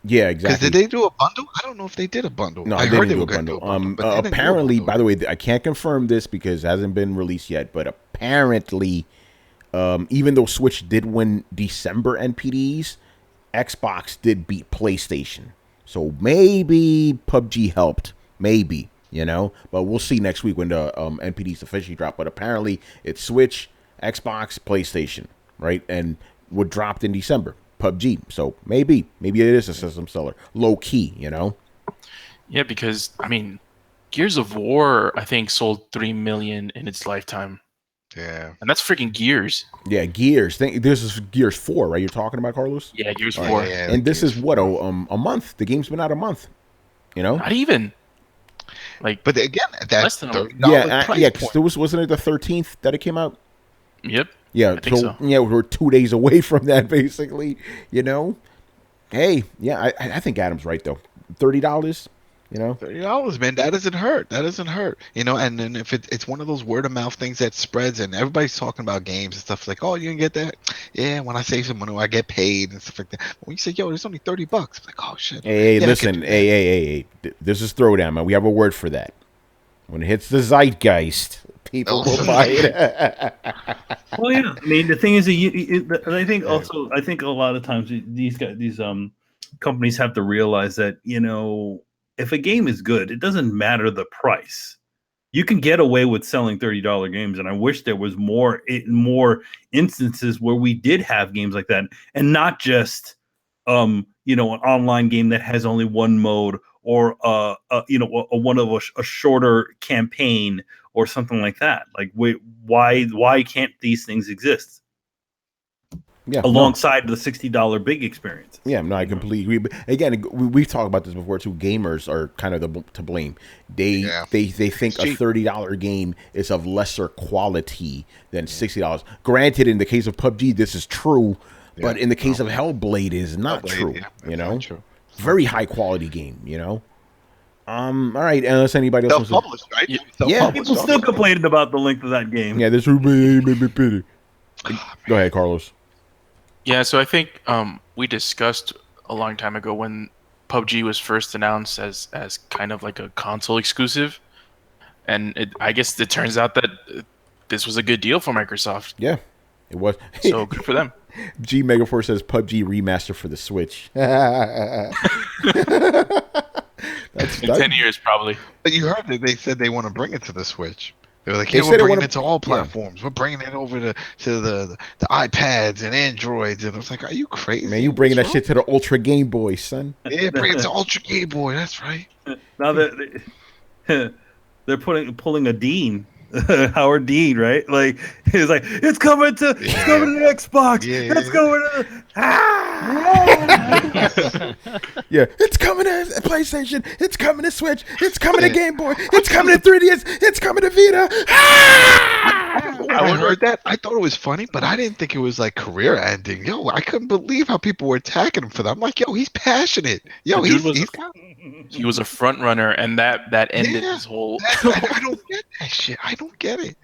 Yeah, exactly. Because did they do a bundle? I don't know if they did a bundle. No, I they heard didn't they do were a going to bundle. do a bundle. Apparently, by the way, I can't confirm this because it hasn't been released yet, but apparently, even though Switch did win December NPDs, Xbox did beat PlayStation. So maybe PUBG helped. Maybe, you know, but we'll see next week when the NPDs officially drop. But apparently it's Switch, Xbox, PlayStation, right? And what dropped in December, PUBG. So maybe it is a system seller, low key, you know. Yeah, because I mean, Gears of War I think sold 3 million in its lifetime. Yeah, and that's freaking Gears. Yeah, Gears. This is Gears 4, right? You're talking about, Carlos? Yeah, Gears 4. Yeah, and this is what a month. The game's been out a month. You know, not even. Like, but again, that's $30 price point. Because wasn't it the 13th that it came out? Yep. Yeah. So we're 2 days away from that, basically. You know. Hey, yeah, I think Adam's right though. $30. You know, $30, man. That doesn't hurt. That doesn't hurt. You know, and then if it's one of those word of mouth things that spreads, and everybody's talking about games and stuff like, oh, you can get that. Yeah, when I save some money, I get paid and stuff like that. But when you say, yo, there's only $30, I'm like, oh shit. Hey, listen, hey. This is Throwdown, man. We have a word for that. When it hits the zeitgeist, people will buy it. Well, yeah. I mean, the thing is, I think a lot of times these companies have to realize that, you know, if a game is good, it doesn't matter the price. You can get away with selling $30 games, and I wish there was more instances where we did have games like that, and not just you know, an online game that has only one mode or one of a shorter campaign or something like that. Like, why can't these things exist? Yeah, alongside the $60 big experience. Yeah, no, I completely agree. But again, we've talked about this before too. Gamers are kind of to blame. They think a $30 game is of lesser quality than $60. Granted, in the case of PUBG, this is true, but in the case of Hellblade, it is not true. You know, very high quality game. You know. All right. Unless anybody else self-published, right? Yeah, people still complaining about the length of that game. Yeah, this made me pity. Go ahead, Carlos. Yeah, so I think we discussed a long time ago when PUBG was first announced as kind of like a console exclusive, and I guess it turns out that this was a good deal for Microsoft. Yeah, it was. So good for them. G Megaforce says PUBG remaster for the Switch. In 10 years, probably. But you heard that they said they want to bring it to the Switch. They were like, we're bringing it to all platforms. Yeah. We're bringing it over to the iPads and Androids. And I was like, are you crazy? Man, you bringing that shit to the Ultra Game Boy, son. Yeah, bring it to Ultra Game Boy. That's right. Now that they're pulling a Dean. Howard Dean, right? Like he's like, it's coming to Xbox. It's going to yeah, it's coming to PlayStation. It's coming to Switch. It's coming to Game Boy. It's coming to 3DS. It's coming to Vita. I heard that. I thought it was funny, but I didn't think it was like career ending. Yo, I couldn't believe how people were attacking him for that. I'm like, yo, he's passionate. Yo, he was a front runner, and that ended his whole. I don't get that shit. I don't get it.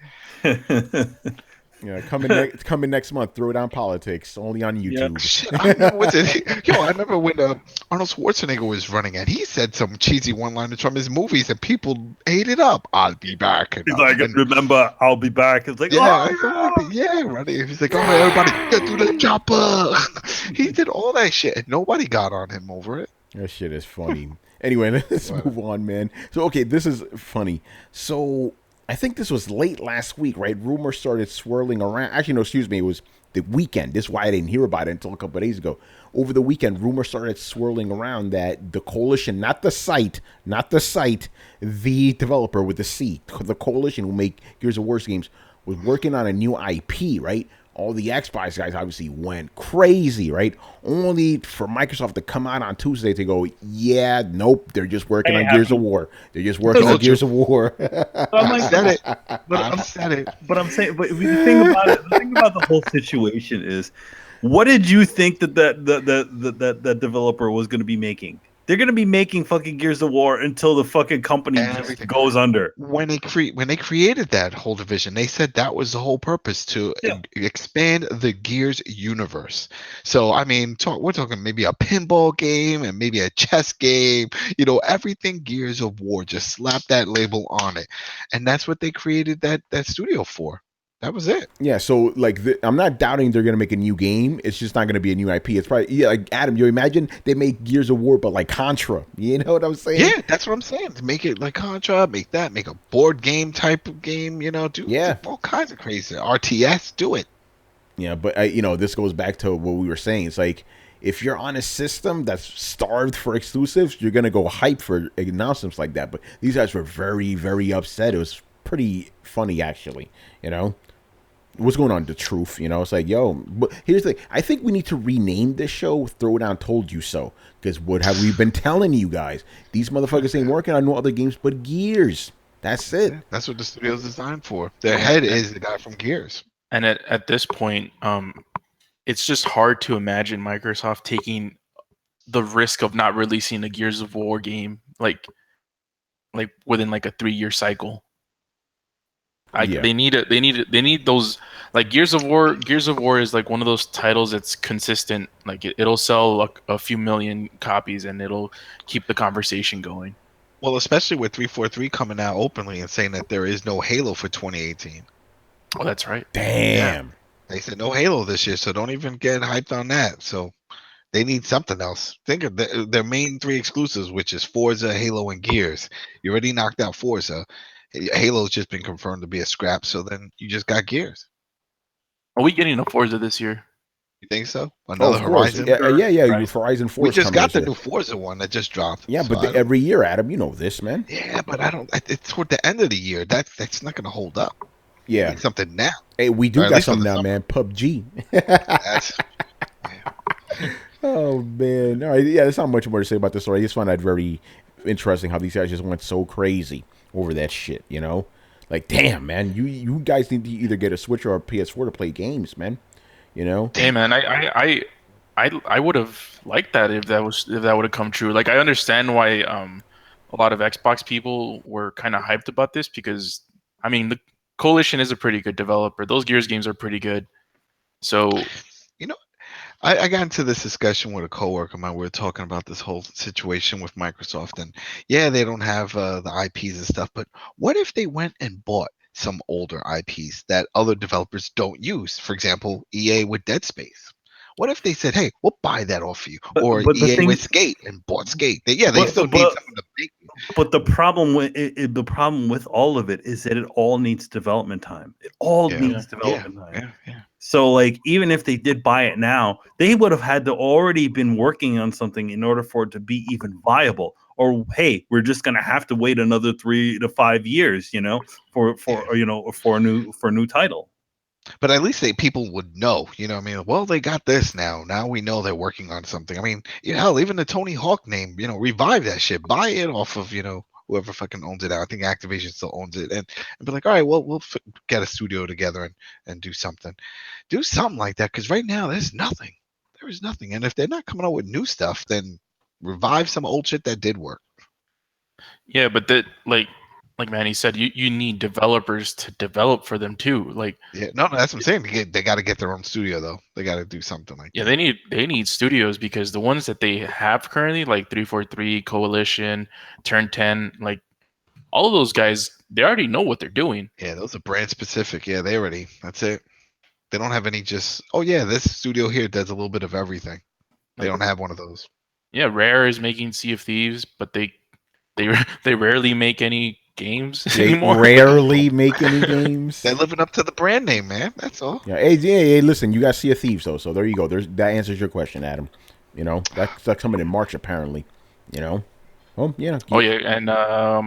Yeah, coming next month. Throwdown Politics only on YouTube. Yeah. Shit, I remember when Arnold Schwarzenegger was running it. He said some cheesy one-liners from his movies, and people ate it up. I'll be back. He's like, remember, I'll be back. It's like, running. He's like, all right, everybody, get through the chopper. He did all that shit, and nobody got on him over it. That shit is funny. Anyway, let's move on, man. So, okay, this is funny. So, I think this was late last week, right? Rumors started swirling around. Actually, no, excuse me. It was the weekend. This is why I didn't hear about it until a couple of days ago. Over the weekend, rumors started swirling around that the Coalition, not the site, the developer with the C, the Coalition who make Gears of War games, was working on a new IP, right? All the Xbox guys obviously went crazy, right? Only for Microsoft to come out on Tuesday to go, yeah, nope, they're just working on Gears of War. They're just working on Gears of War. I'm like, But I'm saying, but if you think about it, the thing about the whole situation is, what did you think that developer was going to be making? They're going to be making fucking Gears of War until the fucking company just goes under. When they created that whole division, they said that was the whole purpose, to expand the Gears universe. So, I mean, we're talking maybe a pinball game and maybe a chess game, everything Gears of War, just slap that label on it. And that's what they created that studio for. That was it. Yeah, so like I'm not doubting they're gonna make a new game. It's just not gonna be a new IP. It's probably like Adam. You imagine they make Gears of War, but like Contra. You know what I'm saying? Yeah, that's what I'm saying. To make it like Contra, make a board game type of game. Do all kinds of crazy RTS. Do it. Yeah, but this goes back to what we were saying. It's like if you're on a system that's starved for exclusives, you're gonna go hype for announcements like that. But these guys were very, very upset. It was pretty funny, actually. What's going on? The truth, it's like, yo, but here's the thing. I think we need to rename this show Throwdown Told You So, because what have we been telling you guys? These motherfuckers ain't working on no other games but Gears. That's it. Yeah, that's what the studio's designed for. Their head is the guy from Gears. And at this point, it's just hard to imagine Microsoft taking the risk of not releasing a Gears of War game like within like a 3-year cycle. They need those, like Gears of War. Gears of War is like one of those titles that's consistent. Like it'll sell a few million copies and it'll keep the conversation going. Well, especially with 343 coming out openly and saying that there is no Halo for 2018. Oh, that's right. Damn. Yeah. They said no Halo this year, so don't even get hyped on that. So they need something else. Think of their main 3 exclusives, which is Forza, Halo, and Gears. You already knocked out Forza. Halo's just been confirmed to be a scrap, so then you just got Gears. Are we getting a Forza this year? You think so? Oh, Another of course. Horizon? Yeah. Right. Horizon 4 We is just coming got this the year. new Forza one that just dropped. Yeah, so but I don't- every year, Adam, you know this, man. yeah, but I don't. It's toward the end of the year. That's not going to hold up. We Yeah. need something now, Hey, we or do at got least for something the now, summer. man. PUBG. That's Oh man, all right, yeah, there's not much more to say about this story. I just find that very interesting how these guys just went so crazy over that shit. You know, like damn, man, you guys need to either get a Switch or a PS4 to play games, man. You know, Hey man, I would have liked that if that would have come true. Like I understand why a lot of Xbox people were kind of hyped about this because I mean the Coalition is a pretty good developer. Those Gears games are pretty good. So you know. I got into this discussion with a coworker of mine. We were talking about this whole situation with Microsoft, and yeah, they don't have the IPs and stuff. But what if they went and bought some older IPs that other developers don't use? For example, EA with Dead Space. What if they said, "Hey, we'll buy that off you," or But the EA with thing, Skate and bought Skate? They but still need but someone to make it. but the problem with the problem with all of it is that it all needs development time. It all Yeah, needs yeah, development time. yeah. So like even if they did buy it now, they would have had to already been working on something in order for it to be even viable. Or hey, we're just gonna have to wait another 3 to 5 years, for a new title. But at least people would know, I mean, well, they got this now. Now we know they're working on something. I mean, hell, even the Tony Hawk name, revive that shit, buy it off of, whoever fucking owns it. I think Activision still owns it, and be like, all right, well, we'll get a studio together and do something like that. Because right now, there's nothing. There is nothing, and if they're not coming out with new stuff, then revive some old shit that did work. yeah, but that like Manny said, you need developers to develop for them too. Like Yeah, no, that's what I'm saying. They got to get their own studio though. They got to do something like yeah, that. they need studios because the ones that they have currently, like 343, Coalition, Turn 10, like all of those guys, they already know what they're doing. Yeah, those are brand specific. Yeah, they already. That's it. They don't have any just. Oh yeah, this studio here does a little bit of everything. They Like, don't have one of those. yeah, Rare is making Sea of Thieves, but they rarely make any games they anymore. rarely make any games. They're living up to the brand name, man. That's all. Yeah, hey, listen, you guys see a Thieves though, so there you go. That answers your question, Adam. That's coming in March apparently. Oh yeah. Oh yeah, and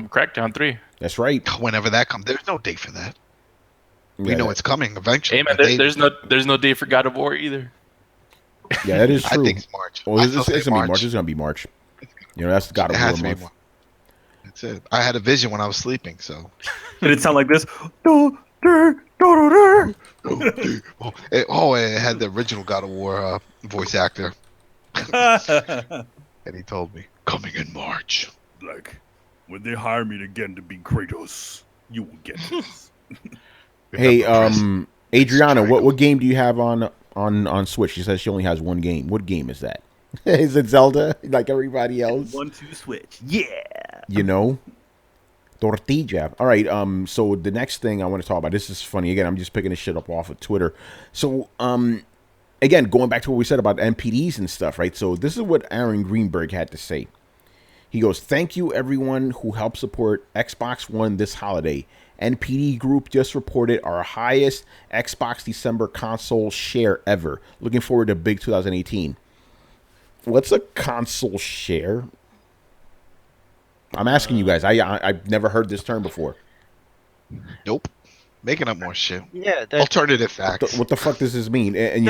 Crackdown 3. That's right. Whenever that comes, there's no date for that. We Yeah, know it's coming eventually. Hey man, but there's no day for God of War either. yeah, that is I true. think it's March. Well, I it's still say gonna be March. It's gonna be March. That's God It of has War to be month. March. That's it. I had a vision when I was sleeping, so. Did it sound like this? It had the original God of War voice actor, and he told me coming in March. Like, when they hire me again to be Kratos, you will get this. Hey, Adriana, what game do you have on Switch? She says she only has one game. What game is that? Is it Zelda like everybody else? 1-2 switch. Yeah. Tortilla. All right. So the next thing I want to talk about. This is funny. Again, I'm just picking this shit up off of Twitter. So again, going back to what we said about MPDs and stuff, right? So this is what Aaron Greenberg had to say. He goes, "Thank you everyone who helped support Xbox One this holiday. NPD Group just reported our highest Xbox December console share ever. Looking forward to big 2018." What's a console share? I'm asking you guys. I've never heard this term before. Nope. Making up more shit. Yeah, Alternative facts. What the fuck does this mean? And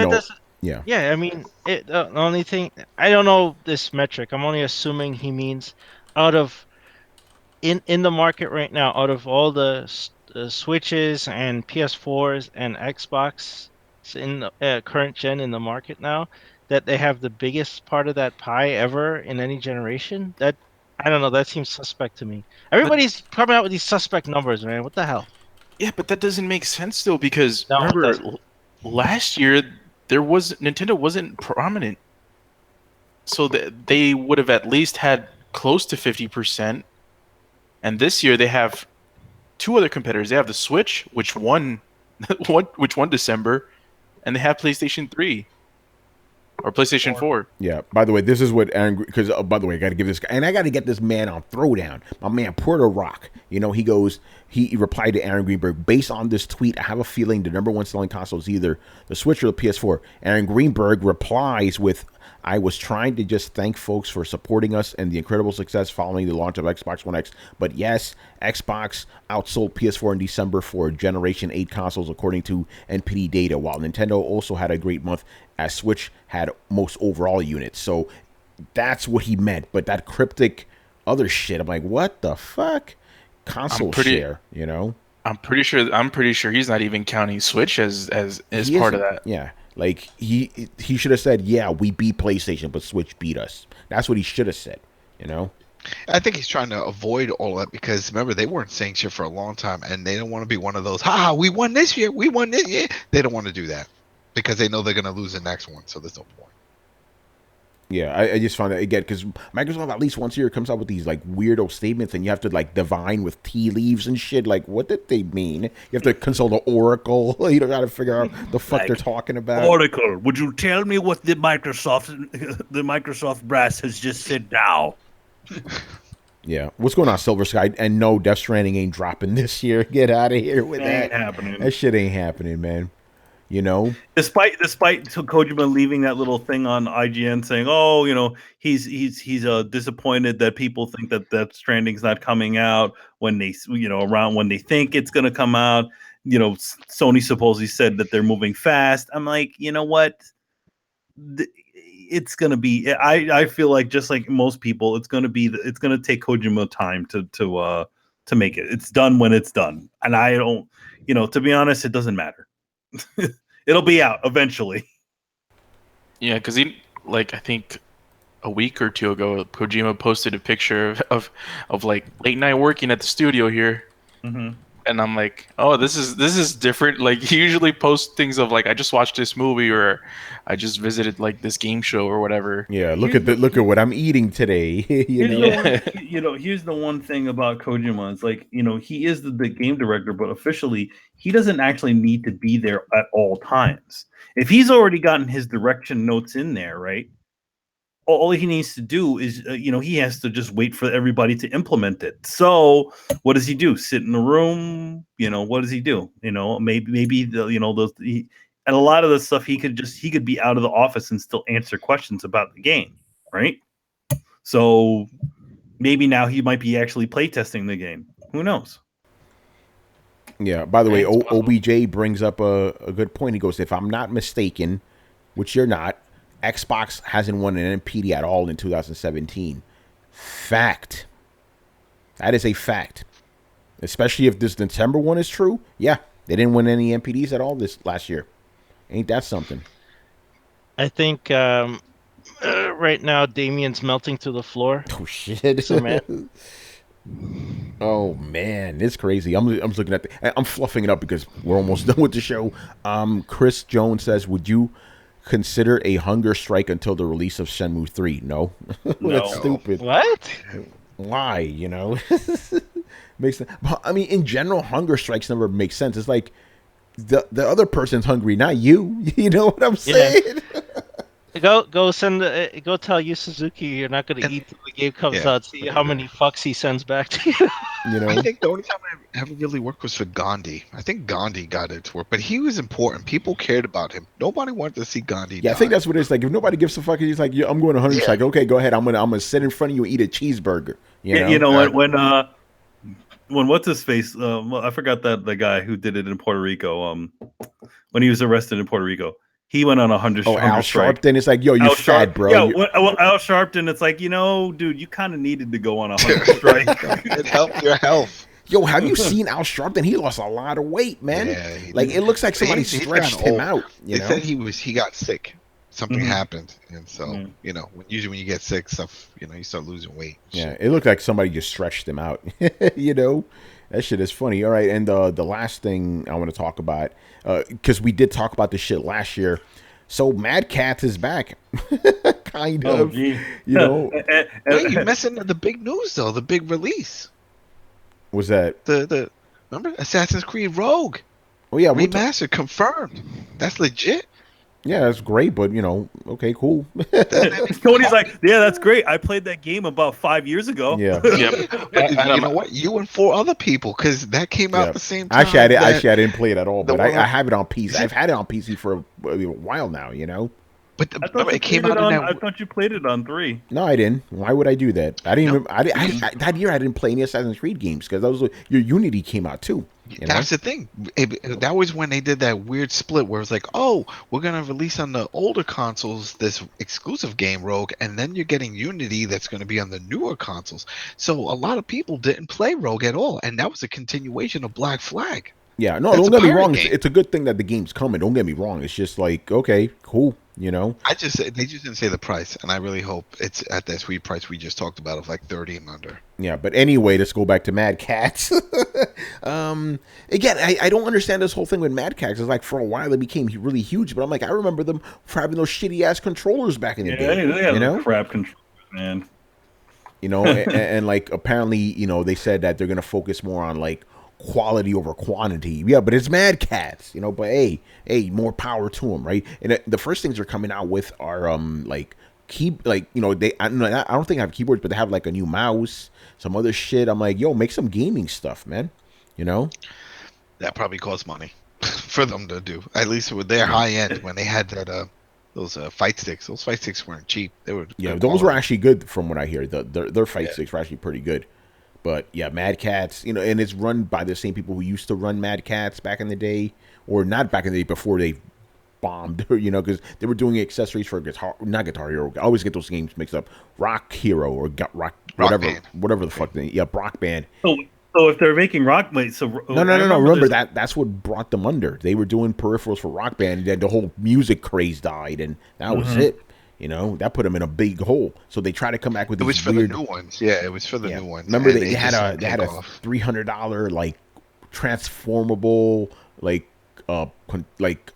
yeah. Yeah, I mean, the only thing I don't know this metric. I'm only assuming he means out of in the market right now, out of all the Switches and PS4s and Xbox in the current gen in the market now, that they have the biggest part of that pie ever in any generation. That I don't know. That seems suspect to me. Everybody's coming out with these suspect numbers, man. What the hell? Yeah, but that doesn't make sense though because No, it remember doesn't. last year Nintendo wasn't prominent, so they would have at least had close to 50%. And this year they have two other competitors. They have the Switch, which won December, and they have PlayStation 3 or PlayStation 4. Yeah. By the way, this is what Aaron. Because by the way, I got to give this guy, and I got to get this man on Throwdown. My man Puerto Rock. He goes. he replied to Aaron Greenberg, based on this tweet, I have a feeling the number one selling console is either the Switch or the PS4. Aaron Greenberg replies with, I was trying to just thank folks for supporting us and the incredible success following the launch of Xbox One X. But yes, Xbox outsold PS4 in December for Generation 8 consoles, according to NPD data, while Nintendo also had a great month as Switch had most overall units. So that's what he meant. But that cryptic other shit, I'm like, what the fuck? Console share, you know? I'm pretty sure he's not even counting Switch as part of that. Yeah. Like he should have said, yeah, we beat PlayStation, but Switch beat us. That's what he should have said, you know? I think he's trying to avoid all that because remember they weren't saying shit for a long time, and they don't want to be one of those. Ha! We won this year. We won this year. They don't want to do that because they know they're going to lose the next one. So there's no point. Yeah, I just found that again because Microsoft at least once a year comes out with these like weirdo statements, and you have to like divine with tea leaves and shit. Like, what did they mean? You have to consult the Oracle. You don't got to figure out the fuck they're talking about. Oracle, would you tell me what the Microsoft brass has just said now? Yeah, what's going on, Silver Sky? And no, Death Stranding ain't dropping this year. Get out of here with that. Ain't happening. That shit ain't happening, man. You know, despite Kojima leaving that little thing on IGN saying, "Oh, you know, he's disappointed that people think that Death Stranding's not coming out when they, you know, around when they think it's going to come out." You know, Sony supposedly said that they're moving fast. I'm like, you know what? It's going to be. I feel like just like most people, it's going to take Kojima time to make it. It's done when it's done, and I don't. You know, to be honest, it doesn't matter. It'll be out eventually. Yeah, because I think a week or two ago, Kojima posted a picture of like late night working at the studio here, and I'm like, oh, this is different. Like he usually posts things of like, I just watched this movie or I just visited like this game show or whatever. Yeah, look at what I'm eating today. Here's the one thing about Kojima. It's like, you know, he is the game director, but officially he doesn't actually need to be there at all times. If he's already gotten his direction notes in there, right? All he needs to do is, he has to just wait for everybody to implement it. So what does he do? Sit in the room? You know, what does he do? You know, maybe and a lot of the stuff he could be out of the office and still answer questions about the game, right? So maybe now he might be actually playtesting the game. Who knows? Yeah. By the way, OBJ brings up a good point. He goes, if I'm not mistaken, which you're not, Xbox hasn't won an NPD at all in 2017. Fact. That is a fact. Especially if this December one is true. Yeah, they didn't win any NPDs at all this last year. Ain't that something? I think right now Damien's melting to the floor. Oh shit! So, man. Oh man, it's crazy. I'm looking at I'm fluffing it up because we're almost done with the show. Chris Jones says, "Would you consider a hunger strike until the release of Shenmue 3? No. That's stupid. What? Why? You know, makes sense. I mean, in general, hunger strikes never make sense. It's like the other person's hungry, not you. You know what I'm saying? Go tell Yu Suzuki you're not going to eat till the game comes out. See how many fucks he sends back to you. You know, I think the only time I ever really worked was for Gandhi. I think Gandhi got it to work, but he was important. People cared about him. Nobody wanted to see Gandhi. Yeah, die. I think that's what it's like. If nobody gives a fuck, he's like, yeah, I'm going to hunger strike. Okay, go ahead. I'm gonna sit in front of you and eat a cheeseburger. You know when what's his face? I forgot the guy who did it in Puerto Rico. When he was arrested in Puerto Rico. He went on a hunger strike. Al Sharpton. It's like, yo, you're fat, bro. Yeah, Al Sharpton. It's like, dude, you kind of needed to go on a hunger strike. It helped your health. Yo, have you seen Al Sharpton? He lost a lot of weight, man. Yeah, like it looks like somebody stretched him out. They said he got sick. Something happened, and so usually when you get sick, stuff you start losing weight. Yeah, it looked like somebody just stretched him out. That shit is funny. All right, and the last thing I want to talk about, because we did talk about this shit last year. So MadCATZ is back, kind of. Wait, you're missing the big news though. The big release. Was that the remember Assassin's Creed Rogue? Oh yeah, remastered confirmed. That's legit. Yeah, it's great, but okay, cool. Tony's like, yeah, that's great. I played that game about 5 years ago. Yeah. Yeah, But and you know what? You and 4 other people, because that came out Yeah. the same Actually, time. I didn't play it at all, the but one I on- have it on PC. I've had it on PC for a while now. But I thought it you came played it out in on. I that. thought you played it on 3. No, I didn't. Why would I do that? I didn't No. even. That year I didn't play any Assassin's Creed games because your Unity came out too. That's the thing. That was when they did that weird split where it was like, oh, we're gonna release on the older consoles this exclusive game Rogue, and then you're getting Unity that's gonna be on the newer consoles. So a lot of people didn't play Rogue at all, and that was a continuation of Black Flag. Yeah, no, That's don't a get me pirate wrong. game. It's a good thing that the game's coming. Don't get me wrong. It's just like, okay, cool. They just didn't say the price, and I really hope it's at that sweet price we just talked about of like 30 and under. Yeah, but anyway, let's go back to MadCATZ. Again, I don't understand this whole thing with MadCATZ. It's like for a while they became really huge, but I'm like, I remember them for having those shitty ass controllers back in the day. They have crap controllers, man. And like apparently, they said that they're gonna focus more on like quality over quantity. Yeah, but it's MadCATZ, but hey, more power to them, right? And the first things they're coming out with are like I don't think I have keyboards, but they have like a new mouse, some other shit. I'm like, yo, make some gaming stuff, man. That probably costs money for them to do. At least with their high end, when they had that those fight sticks. Those fight sticks weren't cheap. They were those were actually good from what I hear. Their fight sticks were actually pretty good. But yeah, MadCATZ, and it's run by the same people who used to run MadCATZ back in the day, or not back in the day before they bombed, because they were doing accessories for not Guitar Hero. I always get those games mixed up. Rock Hero or Rock whatever the fuck. Rock Band. So if they're making Rock, no. Remember that's what brought them under. They were doing peripherals for Rock Band, and then the whole music craze died, and that was it. That put them in a big hole. So they try to come back with these It was for weird the new ones. Yeah, it was for the new ones. Remember they had a $300 like transformable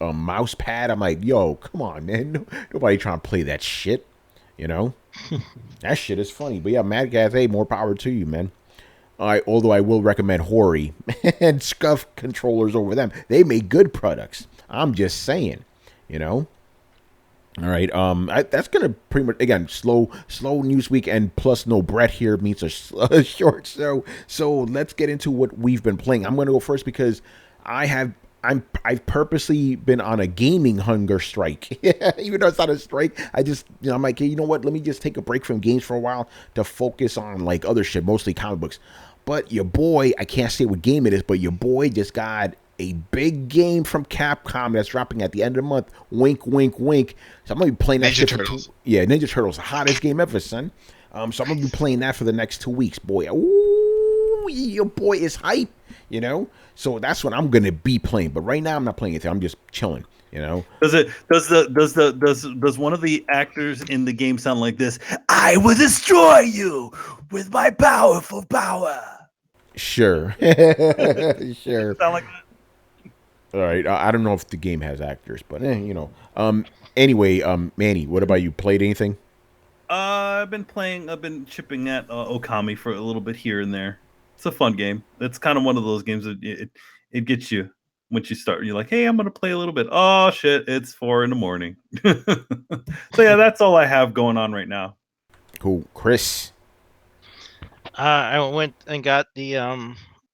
mouse pad. I'm like, yo, come on, man. Nobody trying to play that shit. That shit is funny. But yeah, MadCATZ, hey, more power to you, man. Although I will recommend Hori and Scuff controllers over them. They make good products. I'm just saying, All right, that's gonna pretty much again slow news week, and plus no Brett here means a short. So let's get into what we've been playing. I'm gonna go first because I've purposely been on a gaming hunger strike. Even though it's not a strike, I just I'm like, hey, you know what? Let me just take a break from games for a while to focus on like other shit, mostly comic books. But your boy, I can't say what game it is, but your boy just got a big game from Capcom that's dropping at the end of the month. Wink, wink, wink. So I'm gonna be playing that Ninja shit Turtles. Ninja Turtles, the hottest game ever, son. So I'm gonna be playing that for the next 2 weeks, boy. Ooh, your boy is hype, So that's what I'm gonna be playing. But right now I'm not playing anything. I'm just chilling. Does one of the actors in the game sound like this? I will destroy you with my powerful power. Sure. Sure. Sound like that? All right. I don't know if the game has actors, but Anyway, Manny, what about you? Played anything? I've been chipping at Okami for a little bit here and there. It's a fun game. It's kind of one of those games that it gets you once you start. You're like, hey, I'm gonna play a little bit. Oh shit, it's 4 a.m. So yeah, that's all I have going on right now. Cool, Chris. I went and got the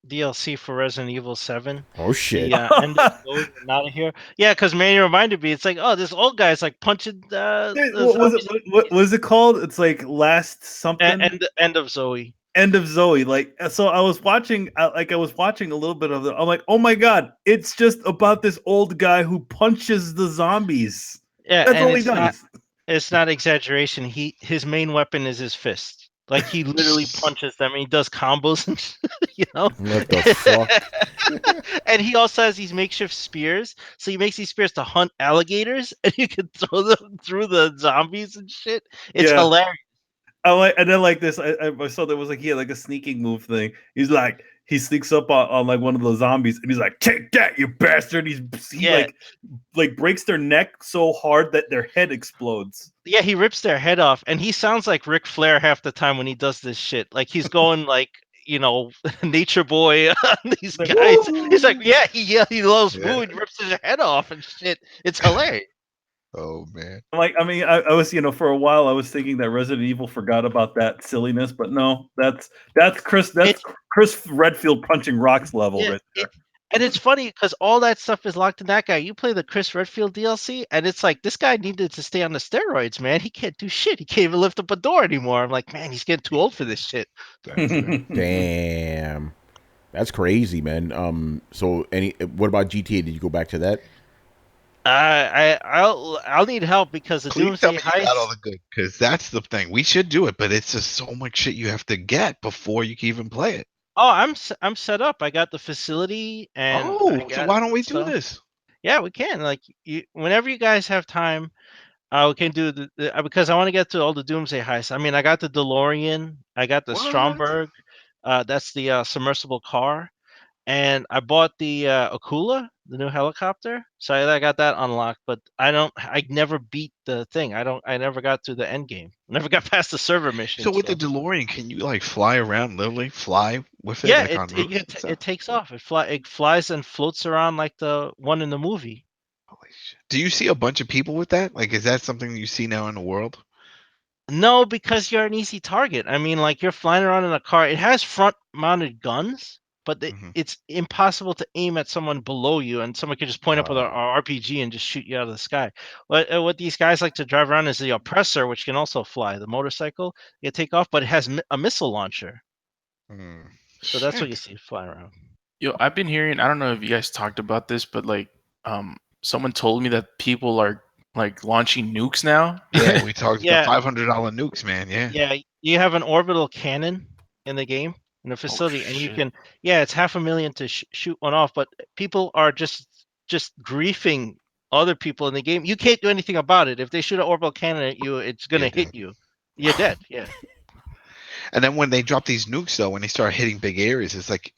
DLC for Resident Evil 7. Oh shit! The end of Zoe not here. Yeah, because Manny reminded me. It's like, oh, this old guy's like punching. What was it called? It's like Last something. End of Zoe. End of Zoe. Like, so I was watching a little bit of it. I'm like, oh my god, it's just about this old guy who punches the zombies. Yeah, that's all he does. It's not exaggeration. His main weapon is his fist. Like he literally punches them and he does combos and What the fuck? And he also has these makeshift spears. So he makes these spears to hunt alligators and you can throw them through the zombies and shit. It's hilarious. And then like this, I saw there was like he had like a sneaking move thing. He's like he sneaks up on like one of the zombies and he's like, take that, you bastard. He like breaks their neck so hard that their head explodes. Yeah, he rips their head off, and he sounds like Ric Flair half the time when he does this shit. Like he's going like Nature Boy on these guys. Woo! He's like, he loves food, rips his head off and shit. It's hilarious. Oh man. Like, I mean, I was, for a while, I was thinking that Resident Evil forgot about that silliness, but no, that's Chris Redfield punching rocks level Yeah, right there. and it's funny because all that stuff is locked in that guy. You play the Chris Redfield DLC, and it's like this guy needed to stay on the steroids, man. He can't do shit. He can't even lift up a door anymore. I'm like, man, he's getting too old for this shit. Damn. That's crazy, man. So what about GTA? Did you go back to that? I'll need help because the Please tell Doomsday me you got all Heist. the good, because that's the thing. We should do it, but it's just so much shit you have to get before you can even play it. Oh, I'm set up. I got the facility, and I Oh, so got why don't we do stuff. this? Yeah, we can. Like, whenever you guys have time, we can do because I want to get to all the Doomsday Heists. I mean, I got the DeLorean, I got the What? Stromberg. That's the submersible car. And I bought the Akula, the new helicopter. So I got that unlocked, but I never beat the thing. I never got to the end game. Never got past the server mission. So with the So DeLorean, can you like fly around, literally fly with it, yeah, like on roofs and stuff? it takes off. It flies and floats around like the one in the movie. Holy shit. Do you see a bunch of people with that? Like, is that something you see now in the world? No, because you're an easy target. I mean, like you're flying around in a car. It has front-mounted guns, but Mhm. it's impossible to aim at someone below you, and someone could just point up with an RPG and just shoot you out of the sky. What these guys like to drive around is the Oppressor, which can also fly. The motorcycle, you take off, but it has a missile launcher. So that's what you Shit. see flying around. Yo, I've been hearing. I don't know if you guys talked about this, but like, someone told me that people are like launching nukes now. Yeah, we talked the Yeah, $500 nukes, man. Yeah. yeah. You have an orbital cannon in the game in the Oh facility, and you shit! can. Yeah, it's $500,000 to shoot one off, but people are just griefing other people in the game. You can't do anything about it. If they shoot an orbital cannon at you, it's You're gonna hit dead. you. You're dead. Yeah. And then when they drop these nukes, though, when they start hitting big areas, it's like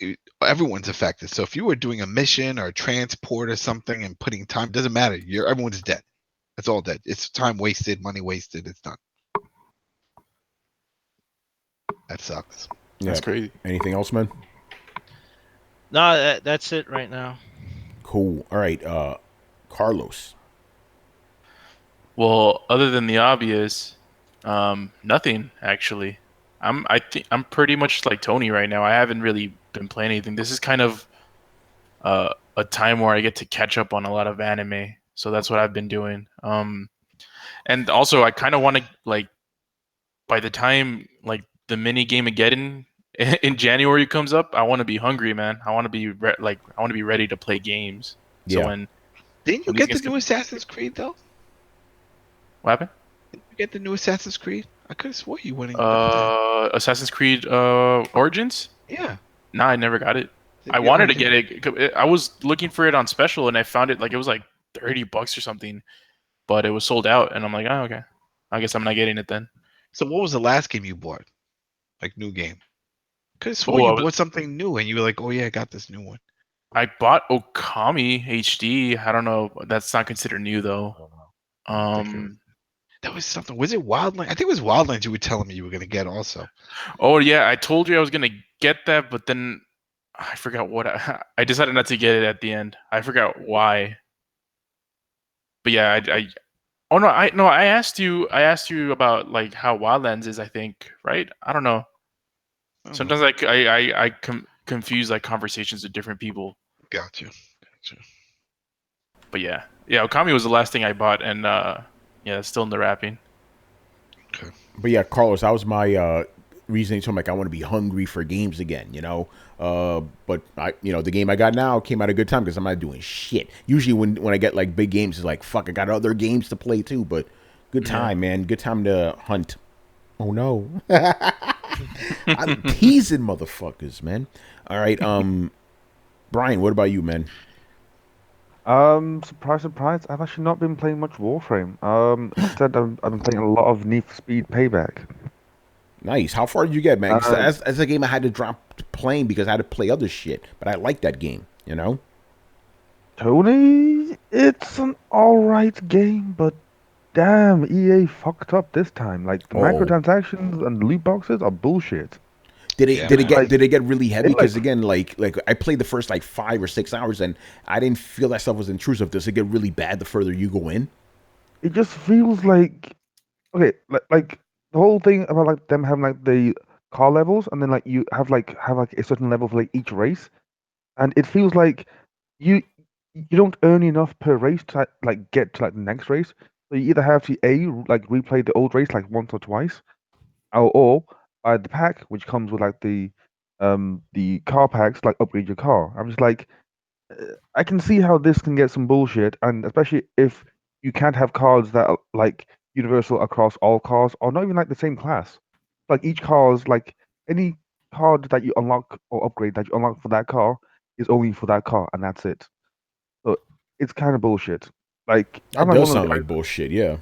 everyone's affected. So if you were doing a mission or a transport or something and putting time, doesn't matter. Everyone's dead. It's all dead. It's time wasted, money wasted. It's done. That sucks. That's Yeah. crazy. Anything else, man? No, that's it right now. Cool. All right. Carlos. Well, other than the obvious, nothing actually. I think I'm pretty much like Tony right now. I haven't really been playing anything. This is kind of a time where I get to catch up on a lot of anime. So that's what I've been doing. And also I kind of want to like by the time like the mini game again in January comes up, I want to be hungry, man. I want to be I want to be ready to play games. So Yeah. when Didn't you these get the games new Assassin's Creed, though? what happened? Didn't you get the new Assassin's Creed? I could have swore you went and got Assassin's Creed Origins? that. Yeah. Nah, I never got it. Did I you wanted to okay. get it. I was looking for it on special, and I found it like it was like $30 or something, but it was sold out. And I'm like, oh, okay. I guess I'm not getting it then. So what was the last game you bought? Like new game? Could have swore Oh, you bought something new and you were like, oh yeah, I got this new one. I bought Okami HD. I don't know. That's not considered new though. That was something. Was it Wildlands? I think it was Wildlands you were telling me you were going to get also. Oh yeah, I told you I was gonna get that, but then I forgot what I decided not to get it at the end. I forgot why. But yeah, oh no, I asked you about like how Wildlands is, I think, right? I don't know. Sometimes like I confuse like conversations with different people. Gotcha. But yeah, Okami was the last thing I bought, and yeah, it's still in the wrapping. Okay. But yeah, Carlos, that was my reasoning. So I'm like, I want to be hungry for games again, you know. But the game I got now came at a good time because I'm not doing shit. Usually when I get like big games, it's like fuck, I got other games to play too. But good time, man. Good time to hunt. Oh no, I'm teasing motherfuckers, man. All right, Brian, what about you, man? Surprise, I've actually not been playing much Warframe. Instead, I've been playing a lot of Need for Speed Payback. Nice. How far did you get, man? 'Cause that's a game I had to drop playing because I had to play other shit. But I like that game, you know? Tony, it's an alright game, but damn, EA fucked up this time. Like, the microtransactions and loot boxes are bullshit. Did it get really heavy? Like- Because again, like I played the first like 5 or 6 hours and I didn't feel that stuff was intrusive. Does it get really bad the further you go in? it just feels like okay, like the whole thing about like them having like the car levels, and then like you have like a certain level for like each race, and it feels like you you don't earn enough per race to like get to like the next race. So you either have to like replay the old race like once or twice, or buy the pack which comes with like the car packs like upgrade your car. I'm just like I can see how this can get some bullshit, and especially if you can't have cards that are like universal across all cars, or not even like the same class. Like each car's like any card that you unlock or upgrade that you unlock for that car is only for that car, and that's it. So it's kind of bullshit. Like That does sound like bullshit. Yeah.